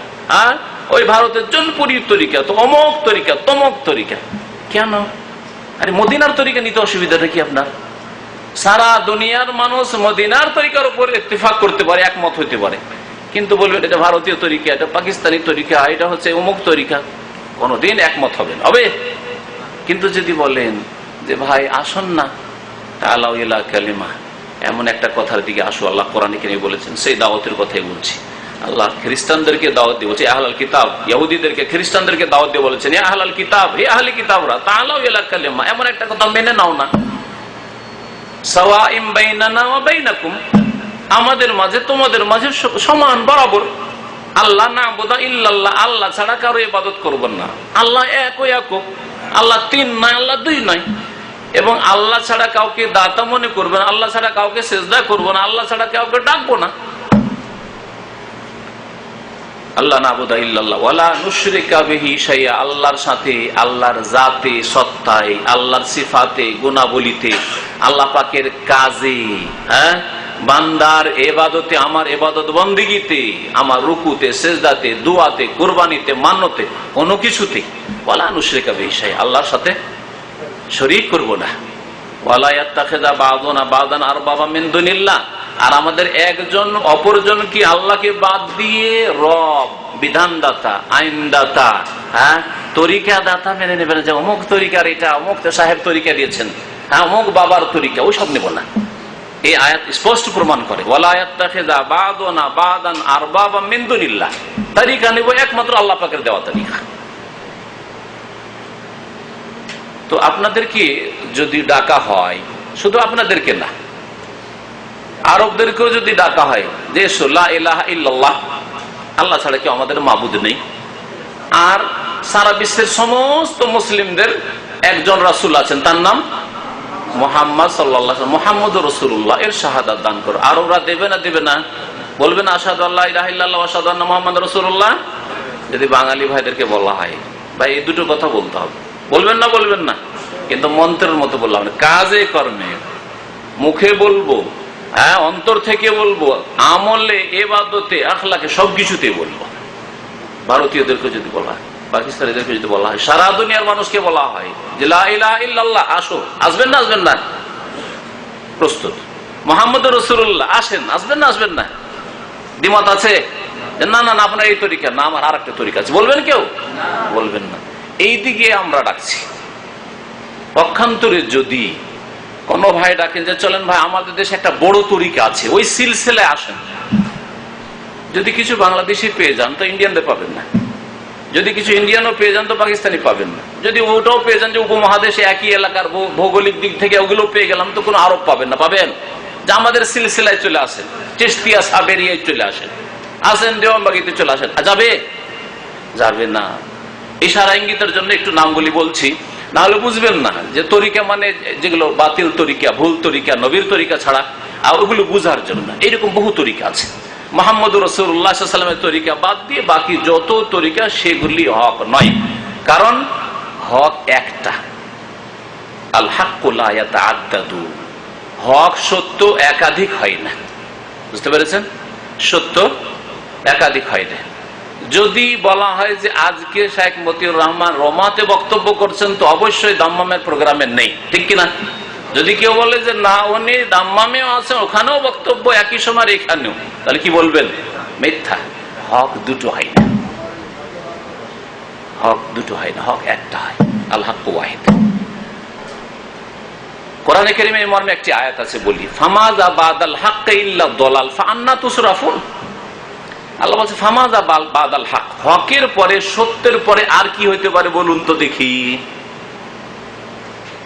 ওই ভারতের জনপুরীর তরিকা, তো অমুক তরিকা, তমুক তরিকা। কেন? আরে মদিনার তরিকা নিতে অসুবিধাটা কি আপনার? সারা দুনিয়ার মানুষ মদিনার তরিকার উপর ইত্তেফাক করতে পারে, একমত হইতে পারে, কিন্তু বলবেন এটা ভারতীয় তরিকা, এটা পাকিস্তানি তরিকা, এটা হচ্ছে অমুক তরিকা, কোনদিন একমত হবেন হবে। কিন্তু যদি বলেন যে ভাই আসুন না, তাআলাউ ইলা কালিমা, এমন একটা কথার দিকে আসো, আল্লাহ কোরআনে কারীমে বলেছেন, সেই দাওয়াতের কথাই বলছি। আল্লাহ খ্রিস্টানদেরকে দাওয়াত দিয়ে বলছে আহলাল কিতাব, ইহুদিদেরকে খ্রিস্টানদেরকে দাওয়াত দিয়ে বলেছেন ইয়া আহলাল কিতাব, হে আহলে কিতাবরা তাআলাউ ইলা কালিমা, এমন একটা কথা মেনে নাও না, সাওয়াইম বাইনানা ওয়া বাইনাকুম, আমাদের মাঝে তোমাদের মাঝে সমান বরাবর, আল্লাহ না'বুদা ইল্লাল্লাহ, আল্লাহ ছাড়া কারো ইবাদত করবেন না, আল্লাহ এক ও একক, আল্লাহ তিন নয়, আল্লাহ দুই নয়, এবং আল্লাহ ছাড়া কাউকে দাতা মনে করবেন, আল্লাহ ছাড়া কাউকে সেজদা করবো না, আল্লাহ ছাড়া কাউকে ডাকবো না। আল্লাহ না'বুদা ইল্লাল্লাহ ওয়ালা নুশরিকা বিহি শাইআ, আল্লাহর সাথে, আল্লাহর জাতে সত্তায়, আল্লাহর সিফাতে গুণাবলীতে, আল্লাহ পাকের কাজে, বান্দার ইবাদতে, আমার ইবাদত বন্দেগীতে, আমার রুকুতে, সিজদাতে, দুআতে, কুরবানিতে, মান্নতে, কোনো কিছুতে ওয়ালা নুশরিকা বিহি শাইআ, আল্লাহর সাথে শরীক করব না। ওয়ালা ইয়াত্তাখিযা বা'দুনা বা'দান আরবাবা মিন দুনিল্লাহ, আর আমাদের একজন অপরজন কি আল্লাহকে বাদ দিয়ে রব, বিধানদাতা, আইনদাতা, তরিকা দাতা মেনে নেবেন, যে অমুক তরিকার এটা, অমুক সাহেব তরিকা দিয়েছেন, অমুক বাবার তরিকা, ওই সব নেব না। এই আয়াত স্পষ্ট প্রমাণ করে ওয়ালা ইয়াত্তাখিযা বা'দুনা বা'দান আরবাবা মিন দুনিল্লাহ, তরিকা নেব একমাত্র আল্লাহ পাকের দেওয়া তরিকা। তো আপনাদেরকে যদি ডাকা হয়, শুধু আপনাদেরকে না, আরবদেরকেও যদি ডাকা হয় যে লা ইলাহা ইল্লাল্লাহ, আল্লাহ ছাড়া কেউ আমাদের মাবুদ নেই, আর সারা বিশ্বের সমস্ত মুসলিমদের একজন রাসূল আছেন, তার নাম মুহাম্মদ সাল্লাল্লাহু আলাইহি ওয়াসাল্লাম, মুহাম্মদুর রাসূলুল্লাহ, এর শাহাদাত দান করো, আরবরা দেবে না দেবে না? বলবে না আশহাদু আল্লা ইলাহা ইল্লাল্লাহ ওয়া আশহাদু আন্না মুহাম্মাদুর রাসূলুল্লাহ? যদি বাঙালি ভাইদেরকে বলা হয়, ভাই এই দুটো কথা বলতে হবে, বলবেন না? বলবেন না, কিন্তু মন্ত্রের মতো বললাম না, কাজে কর্মে, মুখে বলবো, অন্তর থেকে বলবো, আমলে, ইবাদতে, আখলাকে, সবকিছুতে বলবো। ভারতীয়দেরকে যদি বলা হয়, পাকিস্তানিদেরকে যদি বলা হয়, সারা দুনিয়ার মানুষকে বলা হয় যে লা ইলাহা ইল্লাল্লাহ, আসো, আসবেন না? আসবেন না? প্রস্তুত। মুহাম্মদুর রাসূলুল্লাহ, আসেন, আসবেন না? আসবেন না? দ্বিমত আছে? না না না, আপনার এই তরিকা না, আমার আর একটা তরিকা আছে, বলবেন কেউ? বলবেন না। এই দিকে আমরা ডাকছি। পক্ষান্তরে যদি কোন ভাই ডাকেন যে চলেন ভাই আমাদের দেশে একটা বড় তরিকা আছে, ওই সিলসিলায় আসেন, যদি কিছু বাংলাদেশি পেয়ে যান তো ইন্ডিয়ানদের পাবেন না, যদি কিছু ইন্ডিয়ানও পেয়ে যান তো পাকিস্তানি পাবেন না, যদি ওটাও পেয়ে যান যে উপমহাদেশে একই এলাকার ভৌগোলিক দিক থেকে ওগুলো পেয়ে গেলাম তো কোনো আরব পাবেন না। পাবেন যে আমাদের সিলসিলায় চলে আসেন, চিশতিয়া সাবেরিয়ায় চলে আসেন, আসেন দেওয়ানবাগিতে চলে আসেন, যাবে? যাবে না। ইশারা ইঙ্গিতের জন্য একটু নামগুলি বলছি, না হলে বুঝবেন না যে তরিকা মানে যেগুলো বাতিল তরিকা, ভুল তরিকা, নবীর তরিকা ছাড়া, আর ওগুলো বুঝার জন্য এরকম বহু তরিকা আছে। মুহাম্মদুর রাসূলুল্লাহ সাল্লাল্লাহু আলাইহি ওয়াসাল্লামের তরিকা বাদ দিয়ে বাকি যত তরিকা সেগুলি হক নয়, কারণ হক একটা, আল হাক্কু লা ইয়াতাআদ্দাদু, হক সত্য একাধিক হয় না, বুঝতে পেরেছেন? সত্য একাধিক হয় না। যদি বলা হয় যে আজকে শেখ মতিউর রহমান রমাতে বক্তব্য করছেন তো অবশ্যই দাম্মামের প্রোগ্রামে নেই, ঠিক কিনা? যদি কেউ বলে যে না উনি দাম্মামেও আছেন, ওখানেও বক্তব্য একই সময় এখানেও, তাহলে কি বলবেন? মিথ্যা। হক দুটো হয় না, হক দুটো হয় না, হক একটা হয়, আল হাক্কু ওয়াহিদ। কোরআনে কারীমে এই মর্মে একটি আয়াত আছে, বলি ফামাযা বাদাল হাক্কি ইল্লা দালাল ফাআন্না তুসরাফুন। আল্লাহ বলছে ফামাযা বাদাল হক, হকের পরে, সত্যের পরে আর কি হইতে পারে বলুন তো দেখি।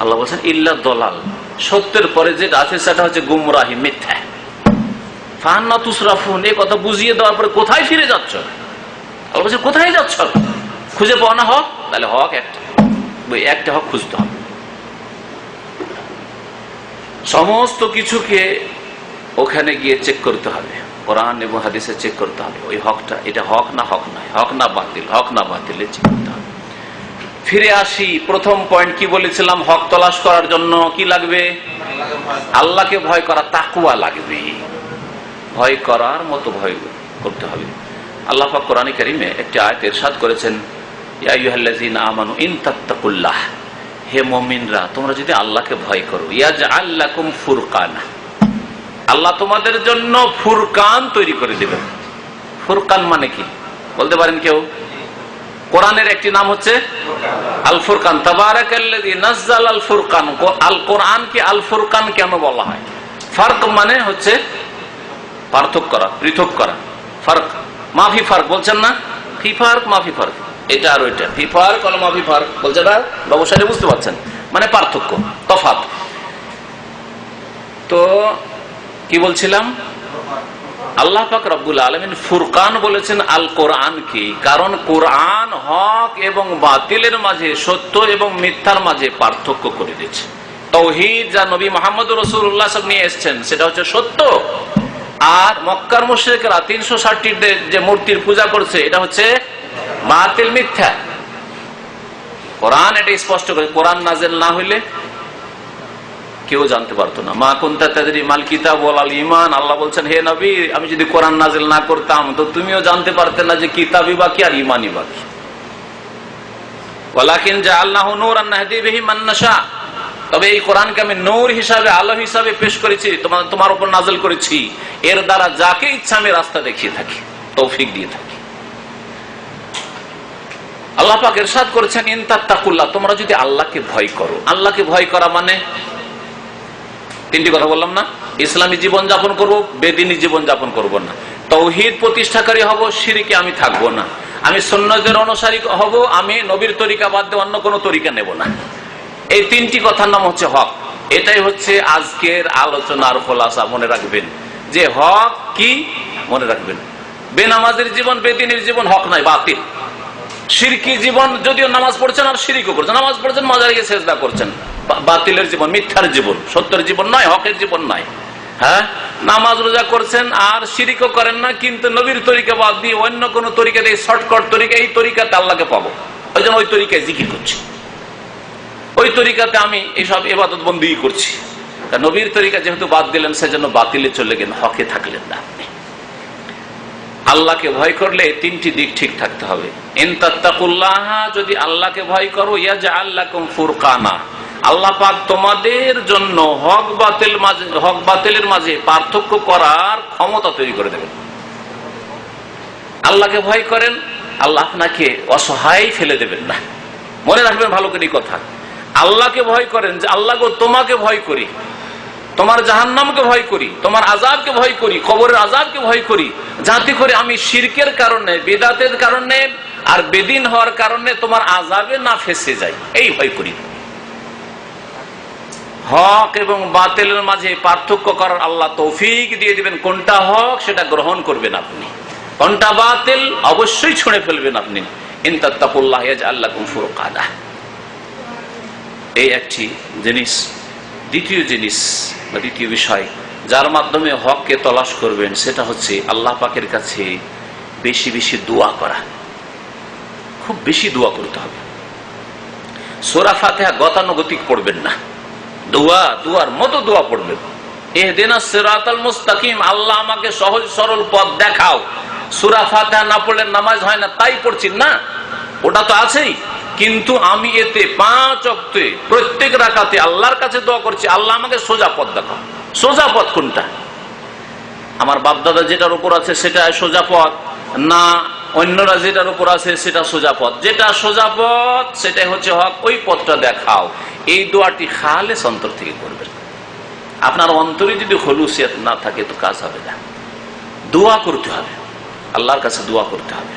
আল্লাহ বলছেন ইল্লা দলাল, সত্যের পরে যেটা আছে সেটা হচ্ছে গুমরাহি, মিথ্যা। ফাআন্না তুসরাফুন, এই কথা বুঝিয়ে দেওয়ার পরে কোথায় ফিরে যাচ্ছ? আল্লাহ বলছে কোথায় যাচ্ছ? খুঁজে পাও না হক? তাহলে হক একটা, ওই একটা হক খুঁজতে হবে। সমস্ত কিছুকে ওখানে গিয়ে চেক করতে হবে, কোরআন এবং হাদিসে চেক করতে হবে ওই হকটা, এটা হক না হক নয়, হক না বাতিল, হক না বাতিলে চেক করতে হবে। ফিরে আসি, প্রথম পয়েন্ট কি বলেছিলাম? হক তলাশ করার জন্য কি লাগবে? আল্লাহকে ভয় করা, তাকওয়া লাগবে, ভয় করার মতো ভয় করতে হবে। আল্লাহ পাক কোরআনে কারীমে একটি আয়াত ইরশাদ করেছেন, ইয়া আইয়ুহাল্লাযীনা আমানু ইন তাত্তাকুল্লাহ, হে মুমিনরা তোমরা যদি আল্লাহকে ভয় করো, ইয়াজআল লাকুম ফুরকানা, আল্লাহ তোমাদের জন্য ফুরকান তৈরি করে দিবেন। ফুরকান মানে কি বলতে পারেন কেউ? কোরআনের একটি নাম হচ্ছে আল ফুরকান। তাবারাকাল্লাযী নাযাল আল ফুরকান, আল কোরআনকে আল ফুরকান কেন বলা হয়? ফারক মানে হচ্ছে পার্থক্য করা, পৃথক করা। ফারক মাফি ফারক বলছেন না, ফি ফারক মাফি ফারক, এটা আর ওইটা, ফি ফারক আর মাফি ফারক বলছে না, ব্যবসায়ী বুঝতে পারছেন, মানে পার্থক্য, তফাৎ। তো কি বলছিলাম, আল্লাহ পাক রব্বুল আলামিন ফুরকান বলেছেন আল কোরআন কি, কারণ কোরআন হক এবং বাতিলের মাঝে, সত্য এবং মিথ্যার মাঝে পার্থক্য করে দিয়েছে। তাওহীদ যা নবী মুহাম্মদ রাসূলুল্লাহ সাল্লাল্লাহু আলাইহি ওয়াসাল্লাম নিয়ে এসেছেন সেটা হচ্ছে সত্য, আর মক্কার মুশরিকরা 360 যে মূর্তির পূজা করছে এটা হচ্ছে বাতিল, মিথ্যা। কোরআন এটা স্পষ্ট করে, কোরআন নাযিল না হইলে কেউ জানতে পারতো না। মা কুনতা তাদরি মাল কিতাব ওয়াল ঈমান, আল্লাহ বলছেন হে নবী আমি যদি কোরআন নাযিল না করতাম তো তুমিও জানতে পারতে না যে কিতাবই বা কি আর ঈমানই বা কি। ওয়ালাকিন জাআলনাহু নূরান নাহদি বিহি মান নাশা, তবে এই কোরআনকে আমি নূর হিসাবে, আলো হিসাবে পেশ করেছি, তোমার উপর নাযিল করেছি, এর দ্বারা যাকে ইচ্ছা আমি রাস্তা দেখিয়ে থাকি, তৌফিক দিয়ে থাকি। আল্লাহ পাক ইরশাদ করেছেন ইন তাত্তাকুল্লাহ, তোমরা যদি আল্লাহকে ভয় করো। আল্লাহকে ভয় করা মানে তিনটি কথা বললাম না, ইসলামী জীবন যাপন করবো, বেদিনী জীবন যাপন করবো না, তাওহীদ প্রতিষ্ঠাকারী হব, শিরকে আমি থাকবো না, আমি সুন্নতের অনুসারী হব, আমি নবীর তরিকা বাদ দিয়ে অন্য কোনো তরিকা নেব না। এই তিনটি কথার নাম হচ্ছে হক। এটাই হচ্ছে আজকের আলোচনার খোলাসা, মনে রাখবেন যে হক কি, মনে রাখবেন বেনামাজের জীবন, বেদিনীর জীবন হক নাই, বাতিল। শিরকি জীবন, যদিও নামাজ পড়ছেন আর শিরকও করছেন, নামাজ পড়ছেন মাজারে গিয়ে সেজদা করছেন, বাতিলের জীবন, মিথ্যার জীবন, সত্যের জীবন নয়, হকের জীবন নয়। হ্যাঁ, নামাজ রোজা করছেন আর শিরকও করেন না, কিন্তু নবীর তরিকা বাদ দিয়ে অন্য কোন তরিকা দিয়ে, শর্টকাট তরিকা, এই তরিকাতে আল্লাহকে পাবো, ওই জন্য ওই তরিকায় জিকির করছি, ওই তরিকাতে আমি এইসব ইবাদত বন্দি করছি। নবীর তরিকা যেহেতু বাদ দিলেন সেজন্য বাতিলে চলে গেলেন, হকে থাকলেন না। আল্লাহকে ভয় করলে তিনটি দিক ঠিক থাকতে হবে। ইন তাত্তাকুল্লাহ, যদি আল্লাহকে ভয় করো, ইয়াজআল লাকুম ফুরকানা, আল্লাহ পাক তোমাদের জন্য হক বাতিলের মাঝে পার্থক্য করার ক্ষমতা তৈরি করে দেবেন। আল্লাহকে ভয় করেন, আল্লাহ আপনাকে অসহায় ফেলে দেবেন না। মনে রাখবেন ভালো করে এই কথা, আল্লাহকে ভয় করেন যে আল্লাহ গো তোমাকে ভয় করি, তোমার জাহান্নামকে ভয় করি, তোমার আযাবকে ভয় করি, কবরের আযাবকে ভয় করি, যাতে করে আমি শিরকের কারণে, বিদআতের কারণে আর বেদিন হওয়ার কারণে তোমার আযাবে না ফেঁসে যাই, এই ভয় করি। হক এবং বাতিলের মাঝে পার্থক্য করার আল্লাহ তৌফিক দিয়ে দিবেন, কোনটা হক সেটা গ্রহণ করবেন আপনি, কোনটা বাতিল অবশ্যই ছুঁড়ে ফেলবেন আপনি। ইন তাত্তাকুল্লাহ ইয়াজআল লাকুম ফুরকানা, এই একটি জিনিস। দ্বিতীয় জিনিস বা দ্বিতীয় বিষয় যার মাধ্যমে হককে তলাশ করবেন সেটা হচ্ছে আল্লাহ পাকের কাছে বেশি বেশি দোয়া করা, খুব বেশি দোয়া করতে হবে। সূরা ফাতিহা গতানুগতিক পড়বেন না, দুয়ার মতো দোয়া পড়বেন। ইহদিনাস সিরাতাল মুস্তাকিম, আল্লাহ আমাকে সহজ সরল পথ দেখাও। সূরা ফাতিহা না পড়লে নামাজ হয় না, তাই পড়ছি না, ওটা তো আছেই, কিন্তু আমি এতে 5 ওয়াক্তে প্রত্যেক রাকাতে আল্লাহর কাছে দোয়া করছি, আল্লাহ আমাকে সোজা পথ দেখাও। সোজা পথ কোনটা? আমার বাপদাদা যেটার উপর আছে সেটা সোজা পথ, না অন্যরা যেটার উপর আছে সেটা সোজা পথ? যেটা সোজা পথ সেটাই হচ্ছে হক, ওই পথটা দেখাও। এই দোয়াটি খালেস অন্তর থেকে করবেন। আপনার অন্তরে যদি খুলুসিয়ত না থাকে তো কাজ হবে না। দোয়া করতে হবে, আল্লাহর কাছে দোয়া করতে হবে।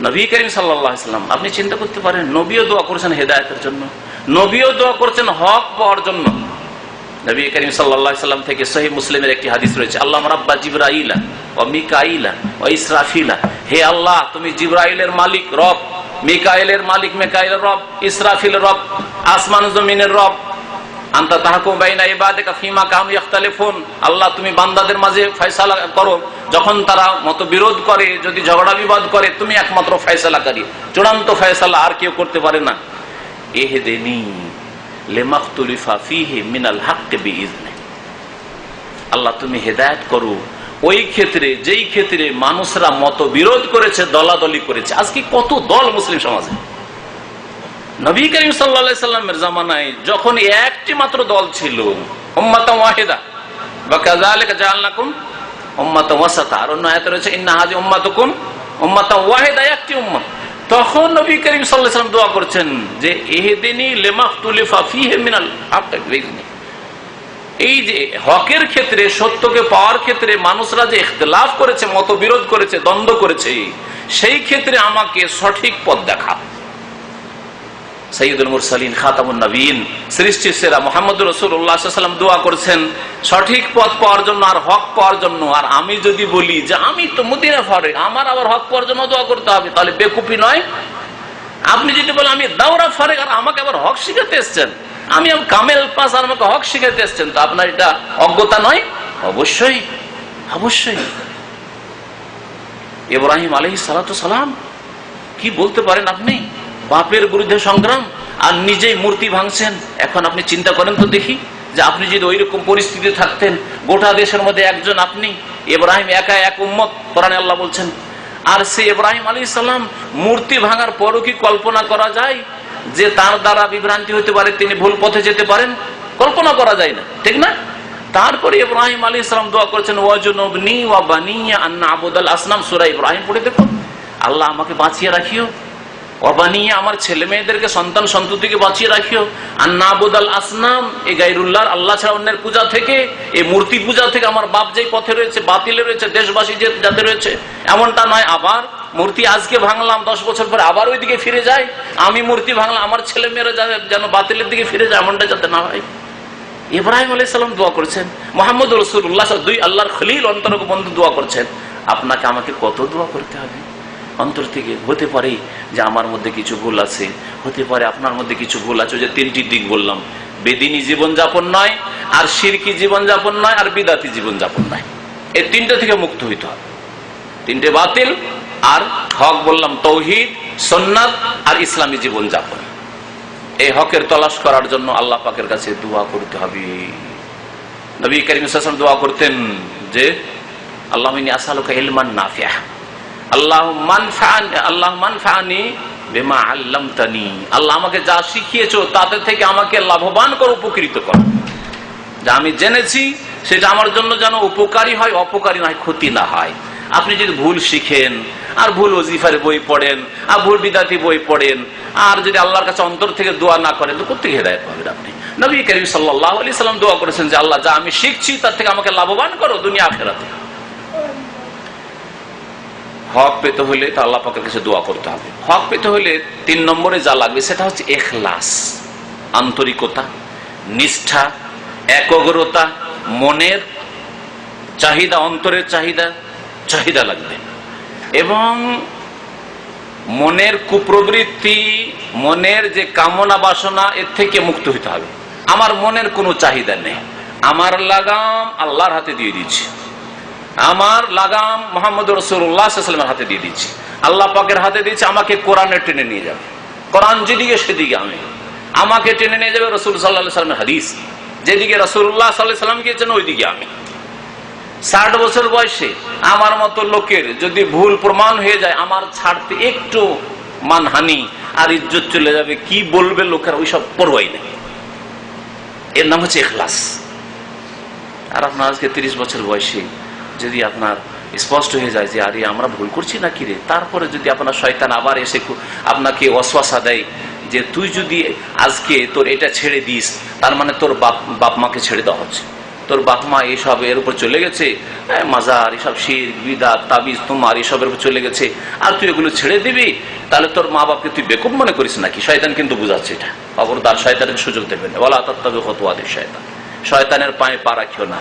নবী করিম সাল্লাল্লাহু আলাইহি ওয়াসাল্লাম, আপনি চিন্তা করতে পারেন, নবীও দোয়া করেছেন হেদায়েতের জন্য, নবীও দোয়া করছেন হক পাওয়ার জন্য। নবী করিম সাল্লাল্লাহু আলাইহি ওয়াসাল্লাম থেকে সহিহ মুসলিমের একটি হাদিস রয়েছে, আল্লাহুম্মা রাব্বা জিবরাইলা ওয়া মিকাইলা ওয়া ইসরাফিলা, হে আল্লাহ তুমি জিবরাইলের মালিক রব, মিকাইলের মালিক মিকাইলের রব, ইসরাফিলের রব, আসমান জমিনের রব। আনতা তাহকুম বাইনা ইবাদিকা ফিমা কানু ইখতালিফুন, আল্লাহ তুমি বান্দাদের মাঝে ফয়সালা করো, যখন তারা মতবিরোধ করে, যদি ঝগড়া বিবাদ করে, তুমি একমাত্র ফয়সালাকারী, চূড়ান্ত ফয়সালা আর কেউ করতে পারে না। ইহদিনি লিমাখতুলিফা ফীহি মিনাল হাক্কি বিইজনি, আল্লাহ তুমি হেদায়েত করো ওই ক্ষেত্রে যেই ক্ষেত্রে মানুষরা মতবিরোধ করেছে, দলাদলি করেছে। আজকে কত দল মুসলিম সমাজে। নবী করিম সাল্লাল্লাহু আলাইহি সাল্লামের জামানায় যখন একটি মাত্র দল ছিল, উম্মাতান ওয়াহিদা, ওয়া কাযালিকা জাআলনাকুম উম্মাতান ওয়াসাতা, আর অন্য আয়াতে রয়েছে ইন্না হাযি উম্মাতুকুম উম্মাতান ওয়াহিদা, একটি উম্মত। তখন নবী করিম সাল্লাল্লাহু আলাইহি সাল্লাম দোয়া করছেন যে ইহদিনি লিমাখতুলিফা ফীহি মিনাল হাক্কি বিইজনি, এই যে হকের ক্ষেত্রে, সত্যকে পাওয়ার ক্ষেত্রে মানুষরা যে ইখতিলাফ করেছে, মতবিরোধ করেছে, দ্বন্দ্ব করেছে, সেই ক্ষেত্রে আমাকে সঠিক পথ দেখা। সাইয়্যিদুল মুরসালিন খাতামুন নবীন, সৃষ্টির সেরা মুহাম্মদুর রাসূলুল্লাহ সাল্লাল্লাহু আলাইহি ওয়াসাল্লাম দোয়া করেছেন সঠিক পথ পাওয়ার জন্য আর হক পাওয়ার জন্য। আর আমি যদি বলি যে আমি তো মদিনা ফারেক, আমার আবার হক পাওয়ার জন্য দোয়া করতে হবে, তাহলে বেকুফি নয়? আপনি যদি বলেন আমি দাওরা ফারেক আর আমাকে আবার হক শিখাতে এসেছেন, আমি কামেল পাস আর আমাকে হক শিখাতে এসেছেন, তো আপনার এটা অজ্ঞতা নয়? অবশ্যই, অবশ্যই। ইব্রাহিম আলাইহিস সালাতু সালাম কি বলতে পারেন আপনি? বাপের বিরুদ্ধে সংগ্রাম আর নিজেই মূর্তি ভাঙছেন। এখন আপনি চিন্তা করেন তো দেখি, যে আপনি যদি ওই রকম পরিস্থিতি থাকতেন, গোটা দেশের মধ্যে একজন আপনি, ইব্রাহিম একা এক উম্মত, কোরআনে আল্লাহ বলছেন। আর সে ইব্রাহিম আলাইহিস সালাম মূর্তি ভাঙার পরও কি কল্পনা করা যায় যে তার দ্বারা বিভ্রান্তি হতে পারে, তিনি ভুল পথে যেতে পারেন? কল্পনা করা যায় না, ঠিক না? তারপরে ইব্রাহিম আলাইহিস সালাম দোয়া করেছেন ওয়াজনুবনি ওয়া বানিয়া আন না'বুদাল আসনাম। সূরা ইব্রাহিম পড়ে দেখুন, আল্লাহ আমাকে বাঁচিয়ে রাখিও, বানিয়ে আমার ছেলে মেয়েদেরকে, সন্তান সন্ততিকে বাঁচিয়ে রাখিও, আর না'বুদাল আসনাম, এই গায়রুল্লাহ, আল্লাহ ছাড়া অন্যের পূজা থেকে, এই মূর্তি পূজা থেকে। আমার বাপ যেই পথে রয়েছে, বাতিলে রয়েছে, দেশবাসী যাতে রয়েছে, এমনটা নয় আবার মূর্তি আজকে ভাঙলাম 10 বছর পরে আবার ওই দিকে ফিরে যায়। আমি মূর্তি ভাঙলাম, আমার ছেলে মেয়েরা যেন বাতিলের দিকে ফিরে যায়, এমনটা যাতে না হয়। ইব্রাহিম আলাইহিস সালাম দোয়া করেছেন, মুহাম্মদুর রাসূলুল্লাহ দুই আল্লাহর খলিল অন্তরঙ্গ বন্ধু দোয়া করছেন। আপনাকে আমাকে কত দোয়া করতে হবে অন্তর থেকে? হতে পারে যে আমার মধ্যে কিছু ভুল আছে, হতে পারে আপনার মধ্যে কিছু ভুল আছে। যে 3টি দিক বললাম, বেদিনী জীবনযাপন নয়, আর শিরকি জীবনযাপন নয়, আর বিদাতি জীবনযাপন নয়। এই 3টা থেকে মুক্ত হইতে হবে। 3টে বাতিল আর হক বললাম, তৌহিদ, সুন্নাত আর ইসলামী জীবনযাপন। এই হকের তলাশ করার জন্য আল্লাহ পাকের কাছে দোয়া করতে হবে। নবী করিম সাল্লাল্লাহু আলাইহি ওয়াসাল্লাম দোয়া করতেন যে আল্লাহুম্মা ইন্নী আসআলুকা ইলমান নাফিআ, আল্লাহ মানফানি বিমা আল্লামতানি, আল্লাহ আমাকে যা শিখিয়েছো তাতে থেকে আমাকে লাভবান করো, উপকৃত করো। যা আমি জেনেছি সেটা আমার জন্য যেন উপকারী হয়, অপকারী নয়, ক্ষতি না হয়। আপনি যদি ভুল শিখেন আর ভুল ওজিফার বই পড়েন আর ভুল বিদাতি বই পড়েন আর যদি আল্লাহর কাছে অন্তর থেকে দোয়া না করেন, তো কোত্থেকে হেদায়েত পাবেন আপনি? নবী করিম সাল্লাল্লাহু আলাইহি সাল্লাম দোয়া করেছেন যে আল্লাহ যা আমি শিখছি তার থেকে আমাকে লাভবান করো দুনিয়া আখিরাতে। হক পেতে হলে তা আল্লাহ পাকের কাছে দোয়া করতে হবে। হক পেতে হলে 3 নম্বরে যা লাগবে সেটা হচ্ছে ইখলাস, আন্তরিকতা, নিষ্ঠা, একগ্রতা, মনের চাহিদা, অন্তরের চাহিদা লাগবে। এবং মনের কুপ্রবৃত্তি, মনের যে কামনা বাসনা, এর থেকে মুক্ত হতে হবে। আমার মনের কোনো চাহিদা নেই, আমার লাগাম আল্লাহর হাতে দিয়ে দিচ্ছি, আমার লাগাম মুহাম্মদুর রাসূলুল্লাহ সাল্লাল্লাহু আলাইহি ওয়াসাল্লামের হাতে দিয়ে দিচ্ছি, আল্লাহ পাকের হাতে দিচ্ছি। আমাকে কোরআনে টেনে নিয়ে যাবে, কোরআন যেদিকে সেদিকে আমাকে টেনে নিয়ে যাবে। রাসূল সাল্লাল্লাহু আলাইহি ওয়াসাল্লামের হাদিস, যেদিকে রাসূলুল্লাহ সাল্লাল্লাহু আলাইহি ওয়াসাল্লাম গিয়েছেন ওইদিকে আমি। 60 বছর বয়সে আমার মতো লোকের যদি ভুল প্রমাণ হয়ে যায়, আমার ছাড়তে একটু মানহানি আর ইজ্জত চলে যাবে, কি বলবে লোকের, ওইসব পরোয়াই নেই। এর নাম হচ্ছে ইখলাস। আর আপনার আজকে 30 বছর বয়সে যদি আপনার স্পষ্ট হয়ে যায় যে আরে আমরা ভুল করছি না কিরে, তারপরে যদি আপনার শয়তান আবার এসে আপনাকে ওয়াসওয়াসা দেয় যে তুই যদি আজকে তোর এটা ছেড়ে দিস, তার মানে তোর বাপ মাকে ছেড়ে দেওয়া হচ্ছে, তোর বাপ মা এইসব এর উপর চলে গেছে, মাজার এসব শিরক বিদআত তাবিজ তোমার এসবের উপর চলে গেছে, আর তুই এগুলো ছেড়ে দিবি, তাহলে তোর মা বাপকে তুই বেকুব মনে করিস নাকি? শয়তান কিন্তু বুঝাচ্ছে এটা। খবরদার, শয়তানের সুযোগ দেবেন না। ওয়ালা তাত্তাবিউ খুতুওয়াতিশ শায়তান, শয়তানের পায়ে পা রাখিও না।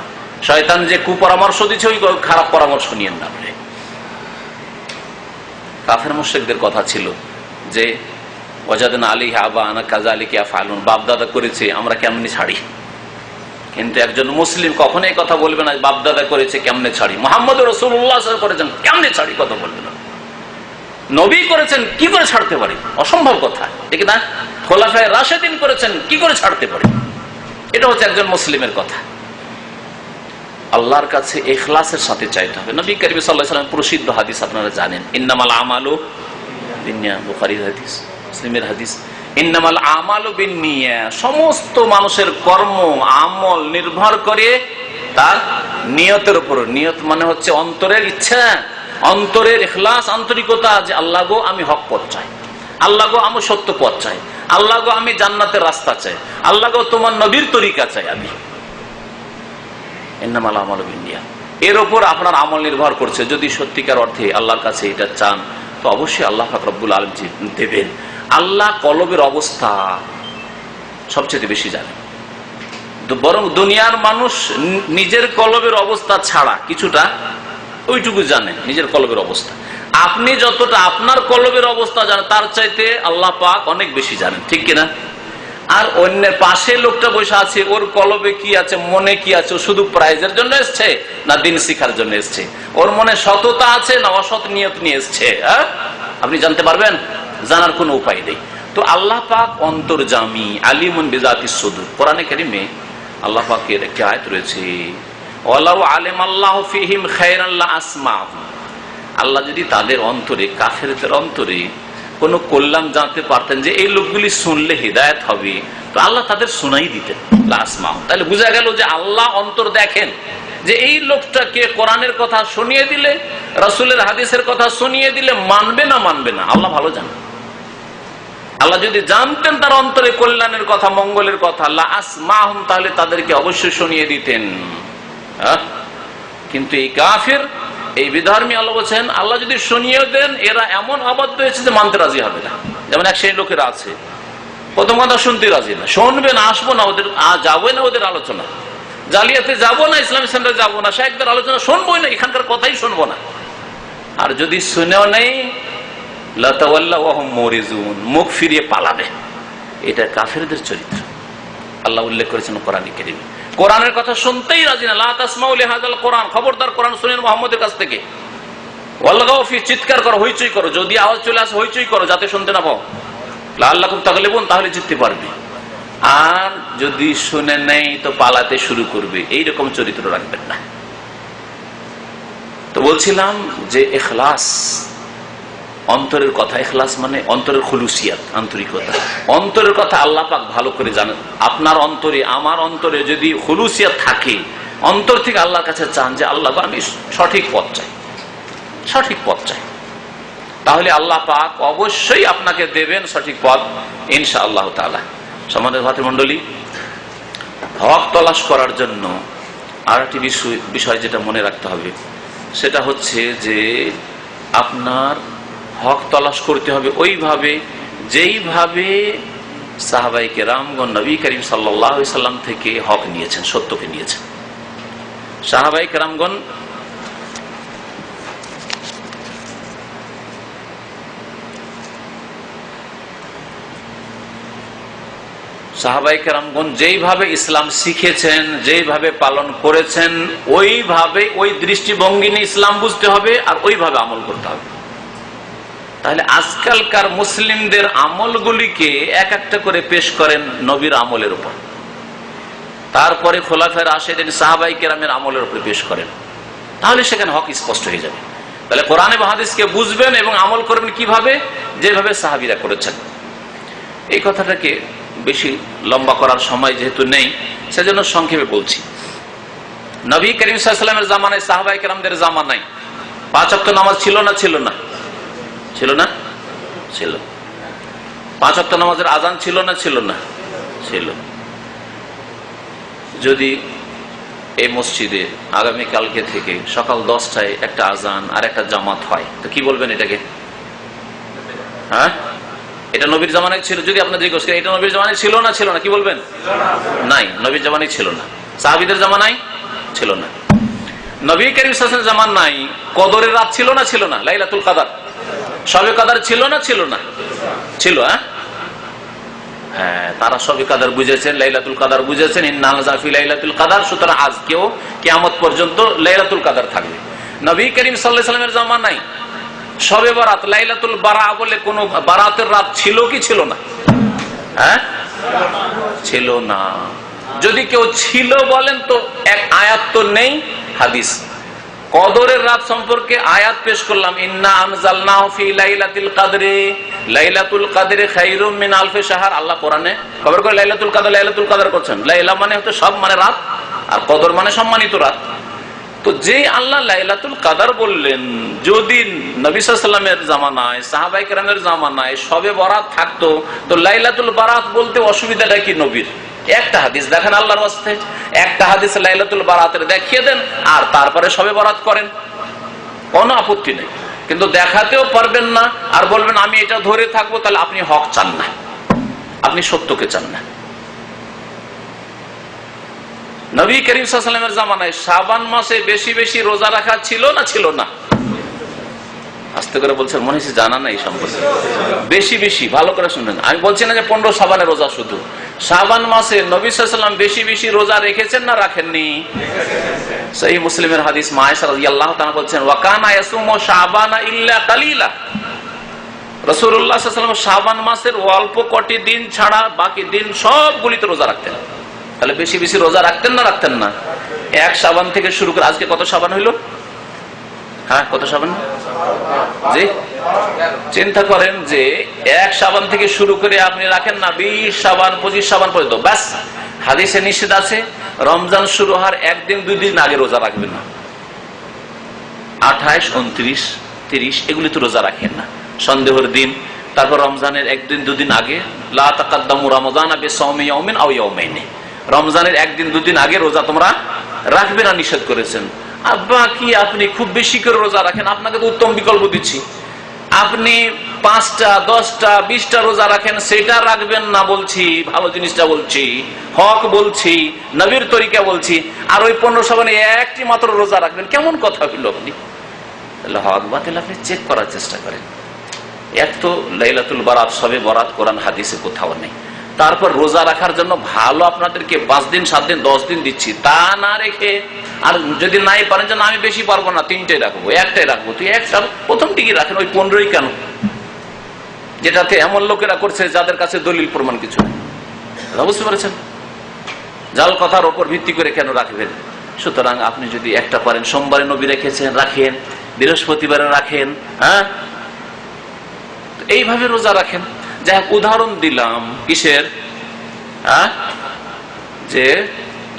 শয়তান যে কুপরামর্শ দিচ্ছে ওই খারাপ পরামর্শ নিয়েন না। কাফের মুশরিকদের কথা ছিল যে ওয়াজাদনা আলাইহি আবানা কাযালিকা ইয়াফআলুন, বাপ দাদা করেছে আমরা কেমনে ছাড়ি। কিন্তু একজন মুসলিম কখনো এই কথা বলবে না বাপ দাদা করেছে কেমনে ছাড়ি। মুহাম্মদুর রাসূলুল্লাহ সাল্লাল্লাহু আলাইহি ওয়াসাল্লাম করেছেন কেমনে ছাড়ি কথা বলবে না। নবী করেছেন কি করে ছাড়তে পারি, অসম্ভব কথা, ঠিক না? খোলাফায়ে রাশিদিন করেছেন কি করে ছাড়তে পারি, এটা হচ্ছে একজন মুসলিমের কথা। আল্লাহর কাছে ইখলাসের সাথে চাইতে হবে। নবী করিম সাল্লাল্লাহু আলাইহি ওয়াসাল্লাম প্রসিদ্ধ হাদিস আপনারা জানেন, ইন্নামাল আমালু বিন্নিয়াত, বুখারীর হাদিস, মুসলিমের হাদিস, ইন্নামাল আমালু বিন্নিয়াত, সমস্ত মানুষের কর্ম আমল নির্ভর করে তার নিয়তের উপর। নিয়ত মানে হচ্ছে অন্তরের ইচ্ছা, অন্তরের ইখলাস, আন্তরিকতা, যে আল্লাহ গো আমি হক পথ চাই, আল্লাহ গো আমি সত্য পথ চাই, আল্লাহ গো আমি জান্নাতের রাস্তা চাই, আল্লাহ গো তোমার নবীর তরিকা চাই আমি। ইন্নামাল আমালু বিন্নিয়াত। এর উপর আপনার আমল নির্ভর করছে। যদি সত্যিকার অর্থে আল্লাহর কাছে এটা চান তো অবশ্যই আল্লাহ পাক রব্বুল আলামিন দেবেন। আল্লাহ কলবের অবস্থা সবচেয়ে বেশি জানেন, বরং দুনিয়ার মানুষ নিজের কলবের অবস্থা ছাড়া কিছুটা ওইটুকু জানেন নিজের কলবের অবস্থা। আপনি যতটা আপনার কলবের অবস্থা জানেন তার চাইতে আল্লাহ পাক অনেক বেশি জানেন, ঠিক কিনা? আর অন্যের পাশে লোকটা বসে আছে, ওর কলবে কি আছে, মনে কি আছে, শুধু প্রাইজের জন্য এসছে না দিন শিখার জন্য এসছে, ওর মনে সততা আছে না অসৎ নিয়ত নিয়ে এসছে, আপনি জানতে পারবেন? জানার কোনো উপায় নেই। তো আল্লাহ পাক অন্তর্যামী, আলিমুন বিজাতিস সুদূর। কোরআনে কারিমে আল্লাহ পাকের একটি আয়াত রয়েছে, ওয়ালাউ আলিমাল্লাহু ফীহিম খায়রান লা আসমাহুম। আল্লাহ যদি তাদের অন্তরে, কাফেরদের অন্তরে কোন কল্যাণ জানতে পারতেন যে এই লোকগুলি শুনলে হিদায়াত হবে, তো আল্লাহ তাদের শোনাই দিতেন লা আসমাহুম। তাহলে বোঝা গেল যে আল্লাহ অন্তর দেখেন, যে এই লোকটাকে কোরআনের কথা শুনিয়ে দিলে, রাসূলের হাদিসের কথা শুনিয়ে দিলে মানবে না মানবে না আল্লাহ ভালো জানেন। আল্লাহ যদি জানতেন তার অন্তরে কল্যাণের কথা, মঙ্গলের কথা, লা আসমাহুম, তাহলে তাদেরকে অবশ্যই শুনিয়ে দিতেন। কিন্তু এই কাফের, এই বিধর্মী, আল্লাহ বলছেন আল্লাহ যদি শুনিয়ে দেন এরা এমন অবাধ্য হয়েছে যে মানতে রাজি হবে না। যেমন এক সেই লোকেরা আছে, প্রথম কথা শুনতে রাজি না, শুনবে না, আসবো না, ওদের যাবো না, ওদের আলোচনা, জালিয়াতে যাবো না, ইসলামী সেন্টারে যাবো না, শায়েখদের আলোচনা শুনবোই না, এখানকার কথাই শুনবো না। আর যদি শুনেও নেই মুখ ফিরিয়ে পালাবে। এটা কাফেরদের চরিত্র আল্লাহ উল্লেখ করেছেন কোরআনে কারীমে। কোরআনের কথা শুনতেই রাজি না, লা তাসমাউ লিহাযাল কোরআন, খবরদার কোরআন শুনেন মুহাম্মদের কাছ থেকে, ওয়ালগাউ ফি, চিৎকার করো, হইচই করো, যদি আওয়াজ চলে আসে হইচই করো যাতে শুনতে না পাও, লাআল্লাকুম তাগলিবুন, তাহলে জিততে পারবে। আর যদি শুনে নেই তো পালাতে শুরু করবে, এইরকম চরিত্র রাখবেন না। তো বলছিলাম যে ইখলাস, অন্তরের কথা, ইখলাস মানে অন্তরের খুলুসিয়াত, আন্তরিকতা। অন্তরের কথা আল্লাহ পাক ভালো করে জানেন। আপনার অন্তরে, আমার অন্তরে যদি খুলুসিয়াত থাকে, অন্তর থেকে আল্লাহর কাছে চান যে আল্লাহ আমি সঠিক পথ চাই, সঠিক পথ চাই, তাহলে আল্লাহ পাক অবশ্যই আপনাকে দেবেন সঠিক পথ ইনশাআল্লাহ তাআলা। সম্মানিত ভাতৃমণ্ডলী, হক তলাশ করার জন্য আর একটি বিষয় যেটা মনে রাখতে হবে, সেটা হচ্ছে যে আপনার হক তলাশ করতে হবে ওইভাবে যেইভাবে সাহাবায়ে কেরামগণ নবী করিম সাল্লাল্লাহু আলাইহি সাল্লাম থেকে হক নিয়েছেন, সত্যকে নিয়েছেন। সাহাবায়ে কেরামগণ যেইভাবে ইসলাম শিখেছেন, যেইভাবে পালন করেছেন, ওইভাবে, ওই দৃষ্টিভঙ্গি নিয়ে ইসলাম বুঝতে হবে আর ওইভাবে আমল করতে হবে। তাহলে আজকালকার মুসলিমদের আমলগুলিকে এক একটা করে পেশ করেন নবীর আমলের উপর, তারপরে খোলাফায়ে রাশিদিন সাহাবায়ে কেরামের আমলের উপর পেশ করেন, তাহলে সেখানে হক স্পষ্ট হয়ে যাবে। তাহলে কোরআন এবং হাদিসকে বুঝবেন এবং আমল করবেন কিভাবে? যেভাবে সাহাবীরা করেছেন। এই কথাটাকে বেশি লম্বা করার সময় যেহেতু নেই, সেজন্য সংক্ষেপে বলছি। নবী করিম সাল্লাল্লাহু আলাইহি ওয়াসাল্লামের জামানায়, সাহাবায়ে কেরামদের জামানায় 5 ওয়াক্ত নামাজ ছিল না? ছিল না? ছিল না? ছিল। 5 ওয়াক্ত নামাজের আযান ছিল না? ছিল না? ছিল। যদি এই মসজিদে আগামীকালকে থেকে সকাল 10টায় একটা আযান আর একটা জামাত হয়, তো কি বলবেন এটাকে? হ্যাঁ, এটা নবীর জামানায় ছিল। যদি আপনার জিজ্ঞেস করেন এটা নবীর জামানায় ছিল না? ছিল না, কি বলবেন? নাই, নবীর জামানায় ছিল না, সাহাবীদের জামানায় ছিল না। নবী করিম সাল্লাল্লাহু আলাইহি ওয়াসাল্লামের জামানায় কদরের রাত ছিল না? ছিল না? লাইলাতুল কদর, শবে কদর ছিল না? ছিল না? ছিল। হ্যাঁ, তারা শবে কদর বুঝেছেন, লাইলাতুল কদর বুঝেছেন, ইন্না আনজালনা ফি লাইলাতুল কদর। সুতরাং আজকেও কিয়ামত পর্যন্ত লাইলাতুল কদর থাকবে। নবী করিম সাল্লাল্লাহু আলাইহি ওয়াসাল্লামের জামানায় শবে বারাত, লাইলাতুল বারা বলে কোন বারাতের রাত ছিল কি ছিল না? হ্যাঁ, ছিল না। যদি কেউ ছিল বলেন তো এক আয়াত তো নেই, হাদিস। কদরের রাত সম্পর্কে আয়াত পেশ করলাম, ইন্না আনজালনাহু ফি লাইলাতুল কদরে, লাইলাতুল কদরে খায়রুম মিন আলফি শাহর। আল্লাহ কোরআনে খবর করে লাইলাতুল কদর, লাইলাতুল কদর করছেন। লাইলা মানে হচ্ছে সব, মানে রাত, আর কদর মানে সম্মানিত রাত। তো যে আল্লাহ লাইলাতুল কদর বললেন, যদি নবী সাল্লাল্লাহু আলাইহি ওয়াসাল্লামের জামানায়, সাহাবায়ে কেরামের জামানায় শবে বরাত থাকতো, তো লাইলাতুল বারাত বলতে অসুবিধাটা কি নবীর? একটা হাদিস দেখেন আল্লাহর ওয়াস্তে, একটা হাদিস লাইলাতুল বারাতের দেখিয়ে দেন আর তারপরে সবে বরাত করেন, কোনো আপত্তি নেই। কিন্তু দেখাতেও পারবেন না আর বলবেন আমি এটা ধরে থাকবো, তাহলে আপনি হক চান না, আপনি সত্যকে চান না। নবী করিম সাল্লাল্লাহু আলাইহি ওয়াসাল্লামের জামানায় শাবান মাসে বেশি বেশি রোজা রাখা ছিল না ছিল না? আস্তে করে বলছেন, মনে হচ্ছে জানা নাই সম্পর্কে। বেশি বেশি, ভালো করে শুনবেন, আমি বলছি না যে 15 শাবানের রোজা, শুধু শাবান মাসে নবী সাল্লাল্লাহু আলাইহি ওয়াসাল্লাম বেশি বেশি রোজা রেখেছেন না রাখেননি? সহিহ মুসলিমের হাদিস, মা আয়েশা রাদিয়াল্লাহু তাআলা বলছেন, ওয়া কানা ইয়াসুমু শাবানা ইল্লা কালিলা। রাসূলুল্লাহ সাল্লাল্লাহু আলাইহি ওয়াসাল্লাম শাবান মাসের অল্প কটি দিন ছাড়া বাকি দিন সবগুলিতে রোজা রাখতেন। তাহলে বেশি বেশি রোজা রাখতেন না রাখতেন না? এক শাবান থেকে শুরু করে আজকে কত শাবান হইল? হ্যাঁ, কত শাবান? জি, চিন্তা করেন যে এক শাবান থেকে শুরু করে আপনি রাখেন না 20 শাবান 25 শাবান পর্যন্ত, ব্যাস হাদিসে নিষেধ আছে রমজান শুরু হওয়ার একদিন দুই দিন আগে রোজা রাখবেন না। 28, 29, 30 এগুলি তো রোজা রাখেন না, সন্দেহের দিন। তারপর রমজানের একদিন দুদিন আগে, লা তাকাদ্দামু রমাদানা বিসাওমি ইয়াউমিন আও ইয়াউমাইনি, রমজানের একদিন দুদিন আগে রোজা তোমরা রাখবে না, নিষেধ করেছেন। আব্বা কি আপনি খুব বেশি করে রোজা রাখেন, আপনাকে তো উত্তম বিকল্প দিচ্ছি। আপনি 5টা 10টা 20টা রোজা রাখেন, সেটা রাখবেন না বলছি, ভালো জিনিসটা বলছি, হক বলছি, নবীর তরিকা বলছি, আর ওই 15 শাবানে একটি মাত্র রোজা রাখবেন, কেমন কথা হইল? আপনি তাহলে হক বাতিল আপনি চেক করার চেষ্টা করেন। এক তো লাইলাতুল বারাত, সবে বরাত কোরআন হাদিসে কোথাও নেই। তারপর রোজা রাখার জন্য ভালো আপনাদেরকে 5 দিন 7 দিন 10 দিন দিচ্ছি, তা না রেখে, আর যদি নাই পারেন যে না আমি বেশি পারবো না, 3টাই রাখবো, 1টাই রাখবো, তুই একটা প্রথম টিকি রাখেন, ওই 15ই কেন? যেটাতে এমন লোকেরা করছে যাদের কাছে দলিল প্রমাণ কিছু নেই, বুঝতে পারছেন? জাল কথার ওপর ভিত্তি করে কেন রাখবেন? সুতরাং আপনি যদি একটা পারেন, সোমবারে নবী রেখেছেন রাখেন, বৃহস্পতিবারে রাখেন, হ্যাঁ এইভাবে রোজা রাখেন। যাই হোক, উদাহরণ দিলাম কিসের? যে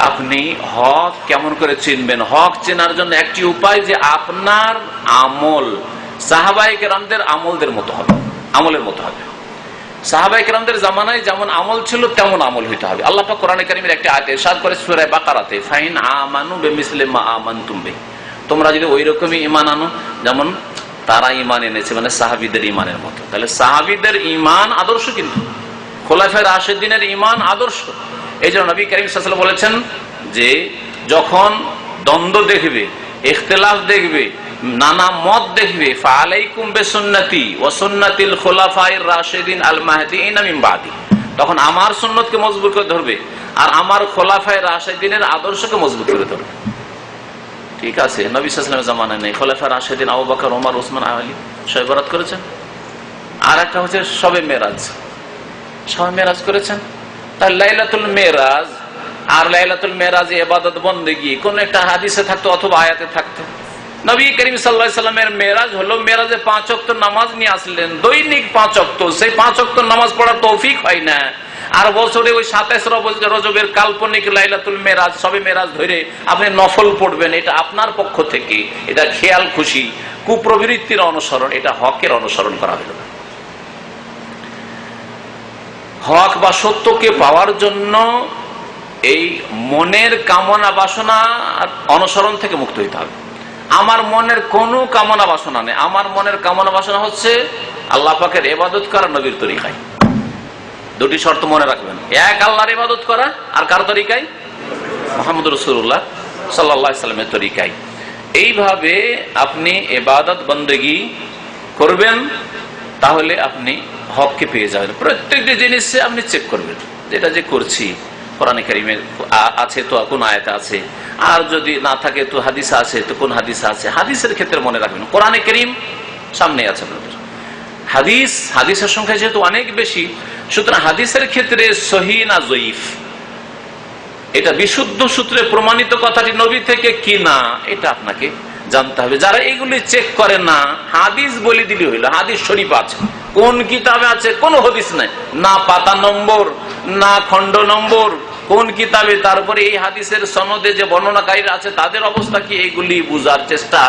আপনি হক কেমন করে চিনবেন। হক চেনার জন্য একটি উপায় যে আপনার আমল সাহাবায়ে কেরামদের আমলদের মতো হবে, আমলের মতো হবে। সাহাবায়ে কেরামদের জামানায় যেমন আমল ছিল তেমন আমল হইতে হবে। আল্লাহ পাক কোরআনে কারীমের একটা আয়াতে ইরশাদ করে সূরা বাকারাতে, ফাইন আমানু বিমিসলি মা আমানতুম বিহি, তোমরা যদি ওই রকমই ঈমান আনো যেমন তারা ঈমান এনেছে, মানে সাহাবীদের ঈমানের মতো। তাহলে সাহাবীদের ঈমান আদর্শ, কিন্তু খোলাফায়ে রাশিদিনের ঈমান আদর্শ। এই জন্য নবী করিম সাল্লাল্লাহু আলাইহি ওয়াসাল্লাম বলেছেন যে যখন দ্বন্দ্ব দেখবে, ইখতিলাফ দেখবে, নানা মত দেখবে, ফাআলাইকুম বিসুন্নতি ওয়া সুন্নাতিল খুলাফায়ে রাশিদিন আল মাহদিয়িন মিন বাদি, তখন আমার সুন্নতকে মজবুত করে ধরবে আর আমার খোলাফায়ে রাশিদিনের আদর্শকে মজবুত করে ধরবে। ঠিক আছে, নবী সাল্লাল্লাহু আলাইহি ওয়াসাল্লামের জামানায় নেই, খোলাফায়ে রাশিদিন আবু বকর, ওমর, ওসমান, আলী সবে বরাত করেছেন। আর একটা হচ্ছে শবে মেরাজ, শবে মেরাজ করেছেন। তাহলে লাইলাতুল মেরাজ আর লাইলাতুল মেরাজে ইবাদত বন্দেগী কোন একটা হাদিসে থাকতো অথবা আয়াতে থাকতো। নবী করিম সাল্লাল্লাহু আলাইহি ওয়াসাল্লামের মেরাজ হলো, মেরাজে 5 ওয়াক্ত নামাজ নিয়ে আসলেন, দৈনিক 5 ওয়াক্ত। সেই 5 ওয়াক্ত নামাজ পড়ার তৌফিক হয় না, আর বছরে ওই 27 রজবের কাল্পনিক লাইলাতুল মেরাজ, সবে মেরাজ ধরে আপনি নফল পড়বেন, এটা আপনার পক্ষ থেকে এটা খেয়াল খুশি, কুপ্রবৃত্তির অনুসরণ, এটা হকের অনুসরণ করা হলো না। হক বা সত্যকে পাওয়ার জন্য এই মনের কামনা বাসনা অনুসরণ থেকে মুক্ত হইতে হবে। আমার মনের কোনো কামনা বাসনা নেই, আমার মনের কামনা বাসনা হচ্ছে আল্লাহ পাকের ইবাদত করা নবীর তরিকায়। দুটি শর্ত মনে রাখবেন, এক আল্লাহর ইবাদত করা, আর কার তরিকায়? মুহাম্মদ রাসূলুল্লাহ সাল্লাল্লাহু আলাইহি ওয়াসাল্লামের তরিকায়। এইভাবে আপনি ইবাদত বন্দেগী করবেন, তাহলে আপনি হককে পেয়ে যাবেন। প্রত্যেকটি জিনিসে আপনি চেক করবেন, যেটা যে করছি কোরআনে কারীমে আছে তো কোন আয়াতে আছে, আর যদি না থাকে তো হাদিসে আছে তো কোন হাদিসে আছে। হাদিসের ক্ষেত্রে মনে রাখবেন কোরআনে কারীম সামনে আছে আপনাদের, হাদিসের সংখ্যা যেহেতু অনেক বেশি, সুতরাং হাদিসের ক্ষেত্রে সহিহ না জয়ীফ, এটা বিশুদ্ধ সূত্রে প্রমাণিত কথাটি নবী থেকে কি না এটা আপনাকে জানতে হবে। যারা এগুলি চেক করে না, হাদিস বলে দিলে হইল, হাদিস শরীফ আছে, কোন কিতাবে আছে কোন হাদিস নাই, না পাতা নম্বর না খণ্ড নম্বর, কোন কিতাবে, তারপরে এই হাদিসের সনদে যে বর্ণনাকারীরা আছে তাদের অবস্থা কি, এগুলি বুঝার চেষ্টা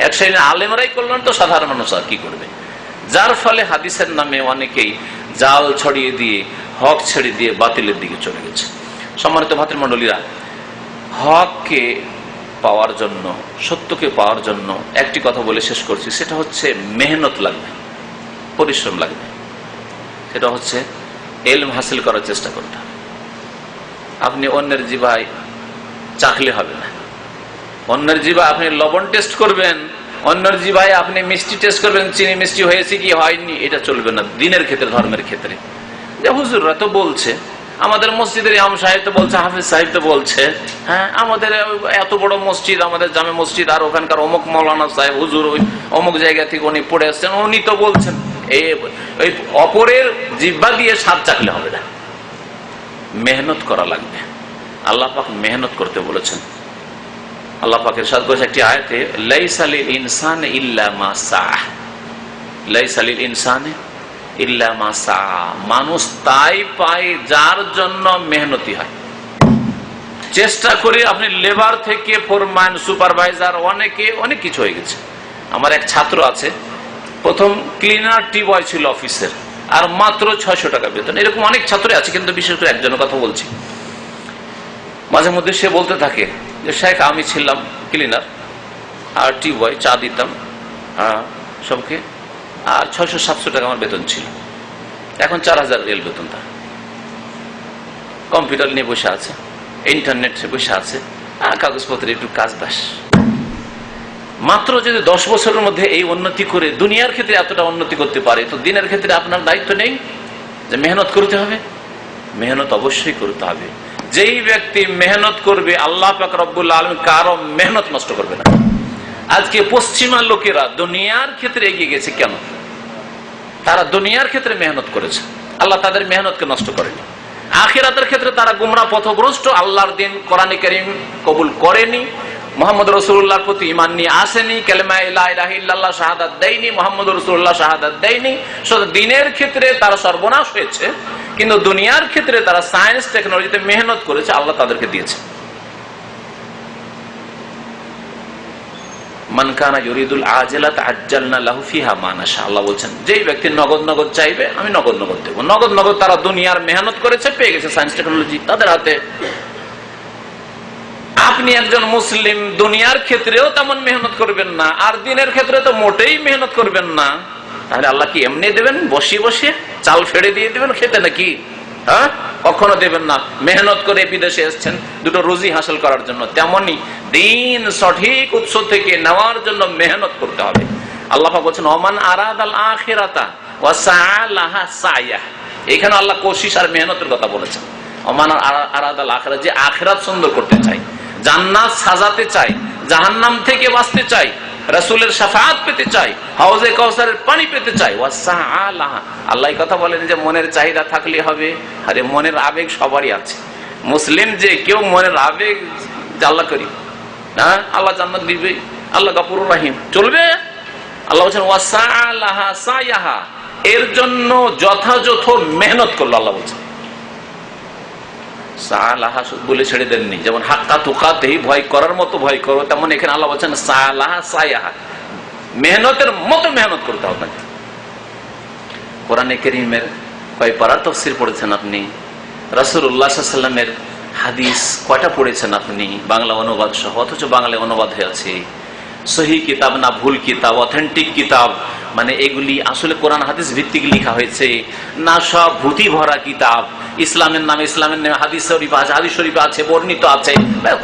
এক শ্রেণীর আলেমরাই করলেন, তো সাধারণ মানুষ আর কি করবে। যার ফলে হাদিসের নামে অনেকেই জাল ছড়িয়ে দিয়ে হক ছেড়ে দিয়ে বাতিলের দিকে চলে গেছে। সম্মানিত ভাতৃমণ্ডলীরা, হককে পাওয়ার জন্য, সত্যকে পাওয়ার জন্য একটি কথা বলে শেষ করছি, সেটা হচ্ছে মেহনত লাগবে, পরিশ্রম লাগবে। সেটা হচ্ছে ইলম হাসিল করার চেষ্টা করতে হবে। আপনি অন্যের জিভায় চাখলে হবে না। অন্যের জিভায় আপনি লবণ টেস্ট করবেন, অন্যের জিভায় আপনি মিষ্টি টেস্ট করবেন, চিনি মিষ্টি হয়েছে কি হয়নি, এটা চলবে না দিনের ক্ষেত্রে, ধর্মের ক্ষেত্রে। যে হুজুররা তো বলছে, আমাদের মসজিদের ইমাম সাহেব তো বলছে, হাফিজ সাহেব তো বলছে, হ্যাঁ আমাদের এত বড় মসজিদ, আমাদের জামে মসজিদ, আর ওখানকার অমুক মৌলানা সাহেব হুজুর ওই অমুক জায়গা থেকে উনি পড়ে আসছেন, উনি তো বলছেন। এই অপরের জিহ্বা দিয়ে স্বাদ চাকলে হবে না, মেহনত করা লাগবে। আল্লাহ পাক মেহনত করতে বলেছেন। আল্লাহ পাক ইরশাদ করেছেন একটি আয়াতে, লাইসা লিল ইনসানি ইল্লা মা সাআ, লাইসা লিল ইনসানি ইল্লা মা সাআ, মানুষ তাই পায় যার জন্য মেহনতি হয়। চেষ্টা করে আপনি লেবার থেকে ফোরম্যান, সুপারভাইজার, অনেক কিছু হয়ে গেছে। আমার এক ছাত্র আছে, প্রথম ক্লিনার টি বয় ছিল অফিসের, আর মাত্র 600 টাকা বেতন। এরকম অনেক ছাত্র আছে, কিন্তু বিশেষ করে একজনের কথা বলছি। মাঝে মধ্যে সে বলতে থাকে যে শেখ, আমি ছিলাম ক্লিনার আর টি বয়, চা দিতাম সবকে, আর 600-700 টাকা আমার বেতন ছিল। এখন 4000 রিয়াল বেতন। তার কম্পিউটার নিয়ে বসে আছে, ইন্টারনেট বসে আছে, কাগজপত্রে একটু কাজ বাস। মাত্র যদি 10 বছরের মধ্যে এই উন্নতি করে দুনিয়ার ক্ষেত্রে এতটা উন্নতি করতে পারে, তো দিনের ক্ষেত্রে আপনার দায়িত্ব নেই যে মেহনত করতে হবে? মেহনত অবশ্যই করতে হবে। যেই ব্যক্তি মেহনত করবে, আল্লাহ পাক রব্বুল আলামিন কারো মেহনত নষ্ট করবে না। আজকে পশ্চিমা লোকেরা দুনিয়ার ক্ষেত্রে এগিয়ে গেছে কেন? তারা দুনিয়ার ক্ষেত্রে মেহনত করেছে, আল্লাহ তাদের মেহনতকে নষ্ট করেনি। আখিরাতের ক্ষেত্রে তারা গুমরা পথভ্রষ্ট, আল্লাহর দিন কোরআনে কারীম কবুল করেনি, মুহাম্মদ রাসূলুল্লাহর প্রতি ঈমান নিয়ে আসেনি, কালেমা লা ইলাহা ইল্লাল্লাহ শাহাদাত দেয়নি, মুহাম্মদ রাসূলুল্লাহ শাহাদাত দেয়নি। শুধু দিনের ক্ষেত্রে তারা সর্বনাশ হয়েছে, কিন্তু দুনিয়ার ক্ষেত্রে তারা সায়েন্স টেকনোলজিতে মেহনত করেছে, আল্লাহ তাদেরকে দিয়েছে। মান কানা ইউরিদুল আজিলাতা আজ্জালনা লাহু ফিহা মা নাশা, আল্লাহ বলেন যেই ব্যক্তি নগদ চাইবে আমি নগদ দেব। নগদ তারা দুনিয়ার মেহনত করেছে, পেয়ে গেছে সায়েন্স টেকনোলজি তাদের হাতে। আপনি একজন মুসলিম দুনিয়ার ক্ষেত্রেও তেমন মেহনত করবেন না, আর দিনের ক্ষেত্রে তো মোটেই মেহনত করবেন না, তাহলে আল্লাহ কি এমনি দেবেন? বসিয়ে চাল ফেড়ে দিয়ে দেবেন খেতে নাকি? হ্যাঁ, কখনো দেবেন না। মেহনত করে বিদেশে এসছেন দুটো রুজি হাসিল করার জন্য, তেমনি দিন সঠিক উৎস থেকে নেওয়ার জন্য মেহনত করতে হবে। আল্লাহ পাক বলেছেন ওমান আরাদাল আখিরাতা ওয়া সাআ লাহা সাইয়াহ, এখানে আল্লাহ কোশিশ আর মেহনতের কথা বলেছেন। ওমান আরাদাল আখিরাত, যে আখিরাত সুন্দর করতে চাই, জান্নাত সাজাতে চাই, জাহান্নাম থেকে বাঁচতে চাই, রাসূলের শাফাআত পেতে চাই, হাউজে কাউসারের পানি পেতে চাই, ওয়া সাআ লাহা, আল্লাহ কথা বলেন যে মনের চাহিদা থাকলে হবে। আরে মনের আবেগ সবারই আছে, মুসলিম যে কেউ মনের আবেগ আল্লাহ করি, হ্যাঁ আল্লাহ জান্নাত দিবে, আল্লাহ গফুরুর রহিম, চলবে। আল্লাহ বলছেন ওয়া সাআ লাহা সায়াহা, এর জন্য যথাযথ মেহনত করলো। আল্লাহ বলছেন সালাহা বলে ছেড়ে দেননি, যেমন হাক্কা তুকাতেহি, ভয় করার মতো ভয় করো, তেমন এখানে আল্লাহ বলছেন সালাহা সায়াহা, মেহনতের মতো মেহনত করতে হবে। কোরআনে কারীমের কয় পারা তাফসীর পড়েছেন আপনি? রাসূলুল্লাহ সাল্লাল্লাহু আলাইহি ওয়াসাল্লামের হাদিস কয়টা পড়েছেন আপনি? বাংলা অনুবাদ সহ, অথচ বাংলায় অনুবাদ হয়ে আছে। সহি কিতাব না ভুল কিতাব, অথেন্টিক কিতাব, মানে এগুলি আসলে কোরআন হাদিস ভিত্তিক লেখা হয়েছে না সব ভূতি ভরা কিতাব? ইসলামের নামে হাদিস শরীফ আছে, হাদিস শরীফ আছে, বর্ণিত আছে,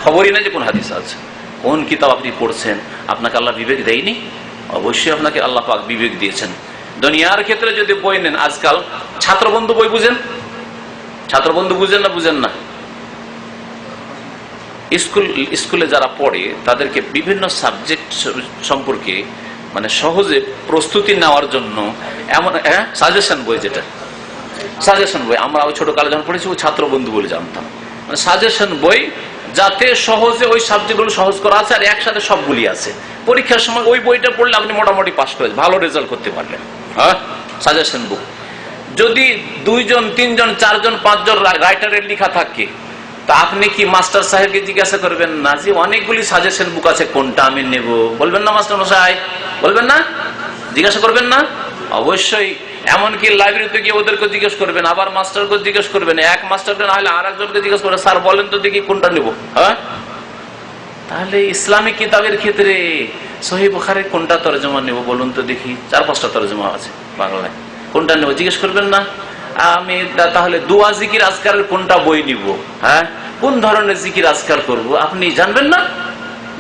খবরই না যে কোন হাদিস আছে। কোন কিতাব আপনি পড়ছেন? আপনাকে আল্লাহ বিবেক দেয়নি? অবশ্যই আপনাকে আল্লাহ পাক বিবেক দিয়েছেন। দুনিয়ার ক্ষেত্রে যদি বই নেন, আজকাল ছাত্রবন্ধু বই বুঝেন? ছাত্রবন্ধু বুঝেন না? বুঝেন না? স্কুলে যারা পড়ে তাদেরকে বিভিন্ন সাবজেক্ট সম্পর্কে মানে সহজে প্রস্তুতি নেওয়ার জন্য এমন সাজেশন বই, যেটা সাজেশন বই আমরা ওই ছোট কালে যখন পড়েছি ওই ছাত্র বন্ধু বলে জানতাম, মানে সাজেশন বই, যাতে সহজে ওই সাবজেক্টগুলো সহজ করা আছে আর একসাথে সবগুলি আছে। পরীক্ষার সময় ওই বইটা পড়লে আপনি মোটামুটি পাস করে ভালো রেজাল্ট করতে পারলেন। হ্যাঁ, সাজেশন বুক। যদি 2 জন 3 জন 4 জন 5 জন রাইটারের লেখা থাকে, তা আপনি কি মাস্টার সাহেবকে জিজ্ঞাসা করবেন না যে অনেকগুলি সাজেশন বুক আছে, কোনটা আমি নেব? বলবেন না মাস্টার মশাই? বলবেন না? জিজ্ঞাসা করবেন না? অবশ্যই। এমনকি লাইব্রেরিতে গিয়ে ওদেরকে জিজ্ঞেস করবেন, আবার মাস্টারকে জিজ্ঞেস করবেন, এক মাস্টারকে না হলে আর একজনকে জিজ্ঞেস করবেন, স্যার বলেন তো দেখি কোনটা নেব। হ্যাঁ, তাহলে ইসলামিক কিতাবের ক্ষেত্রে সহিহ বুখারীর কোনটা তরজমা নেব বলুন তো দেখি? 4-5টা তরজমা আছে বাংলায়, কোনটা নেব জিজ্ঞেস করবেন না? আমি তাহলে দুয়া জিকির আজকারের কোনটা বই নিব, হ্যাঁ, কোন ধরনের জিকির আজকার করব আপনি জানবেন না?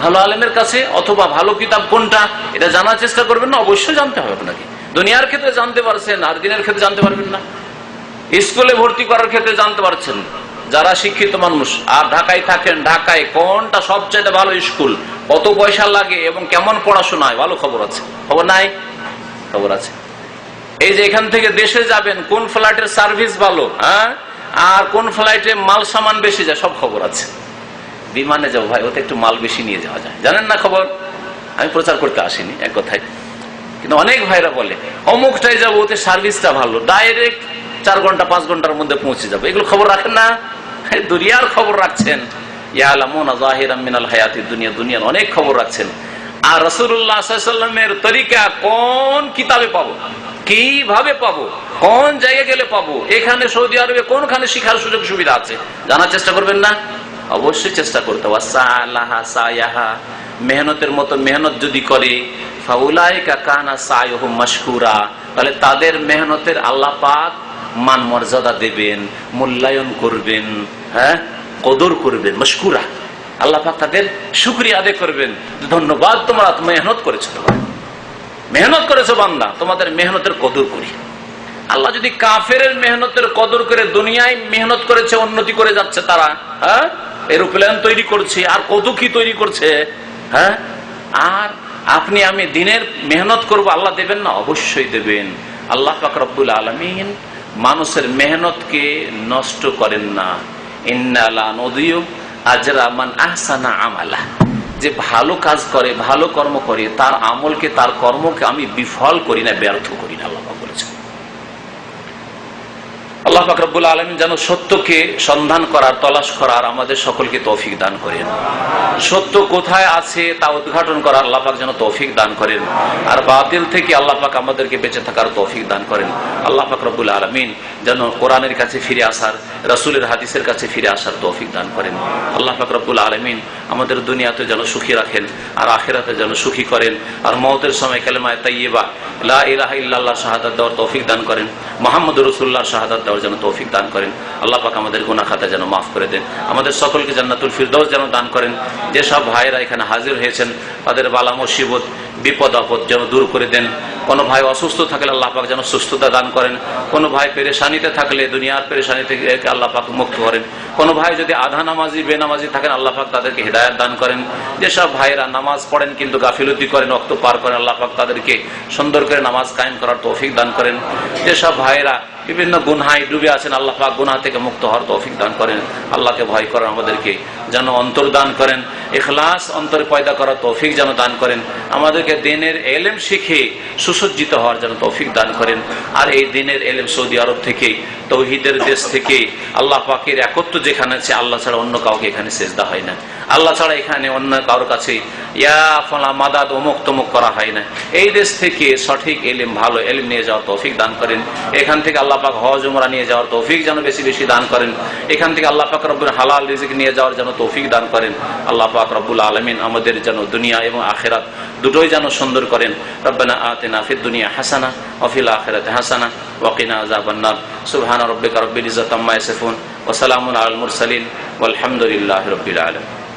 ভালো আলেমের কাছে অথবা ভালো কিতাব কোনটা এটা জানার চেষ্টা করবেন না? অবশ্যই জানতে হবে আপনাকে। দুনিয়ার ক্ষেত্রে জানতে পারছেন, আর দিনের ক্ষেত্রে জানতে পারবেন না। স্কুলে ভর্তি করার ক্ষেত্রে জানতে পারছেন যারা শিক্ষিত মানুষ, আর ঢাকায় থাকেন, ঢাকায় কোনটা সবচেয়ে ভালো স্কুল, কত পয়সা লাগে এবং কেমন পড়াশোনায়, ভালো খবর আছে। খবর নাই? খবর আছে। এই যে এখান থেকে দেশে যাবেন, কোন ফ্লাইটের সার্ভিস ভালো, হ্যাঁ, আর কোন ফ্লাইটে মাল সামান বেশি যায়, সব খবর আছে। বিমানে যাবো ভাই, ওতে একটু মাল বেশি নিয়ে যাওয়া যায়, জানেন না খবর? আমি প্রচার করতে আসিনি এক কথায়, কিন্তু অনেক ভাইরা বলে অমুকটাই যাবো, ওতে সার্ভিসটা ভালো, ডাইরেক্ট 4 ঘন্টা 5 ঘন্টার মধ্যে পৌঁছে যাবে। এগুলো খবর রাখেন না? দুনিয়ার খবর রাখছেন। ইয়ালামুনা যাহিরাম মিনাল হায়াতিদ দুনিয়া, দুনিয়ার অনেক খবর রাখছেন। আর রাসূলুল্লাহ সাল্লাল্লাহু আলাইহি ওয়াসাল্লামের তরিকা কোন কিতাবে পাবো, কিভাবে পাবো, কোন জায়গায় গেলে পাবো, এখানে সৌদি আরবে কোনখানে শিখার সুযোগ সুবিধা আছে, জানার চেষ্টা করবেন না? অবশ্যই চেষ্টা করতে হবে। সালাহা সায়াহা, মেহনতের মতো মেহনত যদি করে, ফাউলাইকা কানা সায়ুহুম মাশকুরা, তাহলে তাদের মেহনতের আল্লাহ পাক মান মর্যাদা দেবেন, মূল্যায়ন করবেন, হ্যাঁ, কদর করবেন। মাশকুরা, আল্লাহ পাক তাদের শুকরিয়া আদায় করবেন, ধন্যবাদ, তোমরা মেহনত করেছো, তোমরা মেহনত করেছো বান্দা, তোমাদের মেহনতের কদর করি। আল্লাহ যদি কাফেরের মেহনতের কদর করে, দুনিয়ায় মেহনত করেছে, উন্নতি করে যাচ্ছে তারা, হ্যাঁ, এরোপ্লেন তৈরি করছে, আর কত কি তৈরি করছে, হ্যাঁ, আর আপনি আমি দিনের মেহনত করব, আল্লাহ দেবেন না? অবশ্যই দেবেন। আল্লাহ পাক রব্বুল আলামিন মানুষের মেহনতকে নষ্ট করেন না। ইন্না লা নুদিয়ু আজরা মান আহসানা আমালা, যে ভালো কাজ করে, ভালো কর্ম করে, তার আমলকে, তার কর্মকে আমি বিফল করি না, ব্যর্থ করি না, আল্লাহ পাক বলেছেন। আল্লাহ পাক রব্বুল আলামিন যেন সত্যকে সন্ধান করার, তলাশ করার আমাদের সকলকে তৌফিক দান করেন। সত্য কোথায় আছে তা উদ্ঘাটন করার আল্লাহ পাক যেন তৌফিক দান করেন, আর বাতিল থেকে আল্লাহ পাক আমাদেরকে বেঁচে থাকার তৌফিক দান করেন। আল্লাহ পাক রব্বুল আলামিন যেন কোরআনের কাছে ফিরে আসার, রাসূলের হাদিসের কাছে ফিরে আসার তৌফিক দান করেন। আল্লাহ পাক রব্বুল আলামিন আমাদের দুনিয়াতে যেন সুখী রাখেন, আর আখিরাতে যেন সুখী করেন, আর মওতের সময় কালেমায়ে তাইয়্যিবা লা ইলাহা ইল্লাল্লাহ শাহাদাত দেওয়ার তৌফিক দান করেন, মুহাম্মদুর রাসূলুল্লাহ শাহাদাত দেওয়ার যেন তৌফিক দান করেন। আল্লাহ পাক আমাদের গুনাহ খাতা যেন মাফ করে দেন, আমাদের সকলকে জান্নাতুল ফিরদাউস যেন দান করেন। যেসব ভাইরা এখানে হাজির হয়েছেন তাদের বালা মুসিবত, বিপদ আপদ যেন দূর করে দেন। কোনো ভাই অসুস্থ থাকলে আল্লাহ পাক যেন সুস্থতা দান করেন। কোনো ভাই পেরেশানিতে থাকলে, দুনিয়ার পেরেশানি থেকে আল্লাহ পাক মুক্ত করেন। কোনো ভাই যদি আধা নামাজি, বেনামাজি থাকেন, আল্লাহ পাক তাদেরকে হিদায়াত দান করেন। যেসব ভাইরা নামাজ পড়েন কিন্তু গাফিলতি করেন, ওয়াক্ত পার করেন, আল্লাহ পাক তাদেরকে সুন্দর করে নামাজ কায়েম করার তৌফিক দান করেন। যেসব ভাইরা বিভিন্ন গুনহায় ডুবে আছেন, আল্লাহ পাক গুনাহ থেকে মুক্ত হওয়ার তৌফিক দান করেন। আল্লাহকে ভয় করেন, আমাদেরকে যেন অন্তর দান করেন, ইখলাস অন্তরে পয়দা করার তৌফিক যেন দান করেন। আমাদেরকে দ্বীনের ইলম শিখে সুসজ্জিত হওয়ার যেন তৌফিক দান করেন। আর এই দ্বীনের ইলম সৌদি আরব থেকে, তৌহিদের দেশ থেকে, আল্লাহ পাকের একত্ব যেখানে আছে, আল্লাহ ছাড়া অন্য কাউকে এখানে সেজদা হয় না, আল্লাহ ছাড়া এখানে অন্য কারোর কাছে ইয়া ফলা মাদাদ অমুক তমুক করা হয় না। এই দেশ থেকে সঠিক ইলম, ভালো ইলম নিয়ে যাওয়ার তৌফিক দান করেন। এখান থেকে আল্লাহ পাক হজ উমরা নিয়ে যাওয়ার তৌফিক যেন বেশি বেশি দান করেন। এখান থেকে আল্লাহ পাক রব্বুল হালাল রিজিক নিয়ে যাওয়ার যেন তৌফিক দান করেন। আল্লাহ পাক রব্বুল আলামিন আমাদের যেন দুনিয়া এবং আখিরাত দুটোই যেন সুন্দর করেন। রব্বানা আতিনা ফিদ দুনিয়া হাসানা ওয়া ফিল আখিরাতি হাসানা ওয়া কিনা আযাবান নার। সুবহানা রাব্বিকা রাব্বিল ইজ্জাতি আম্মা ইয়াসিফুন ওয়া সালামুন আলাল মুরসালিন ওয়াল হামদুলিল্লাহি রাব্বিল আলামিন।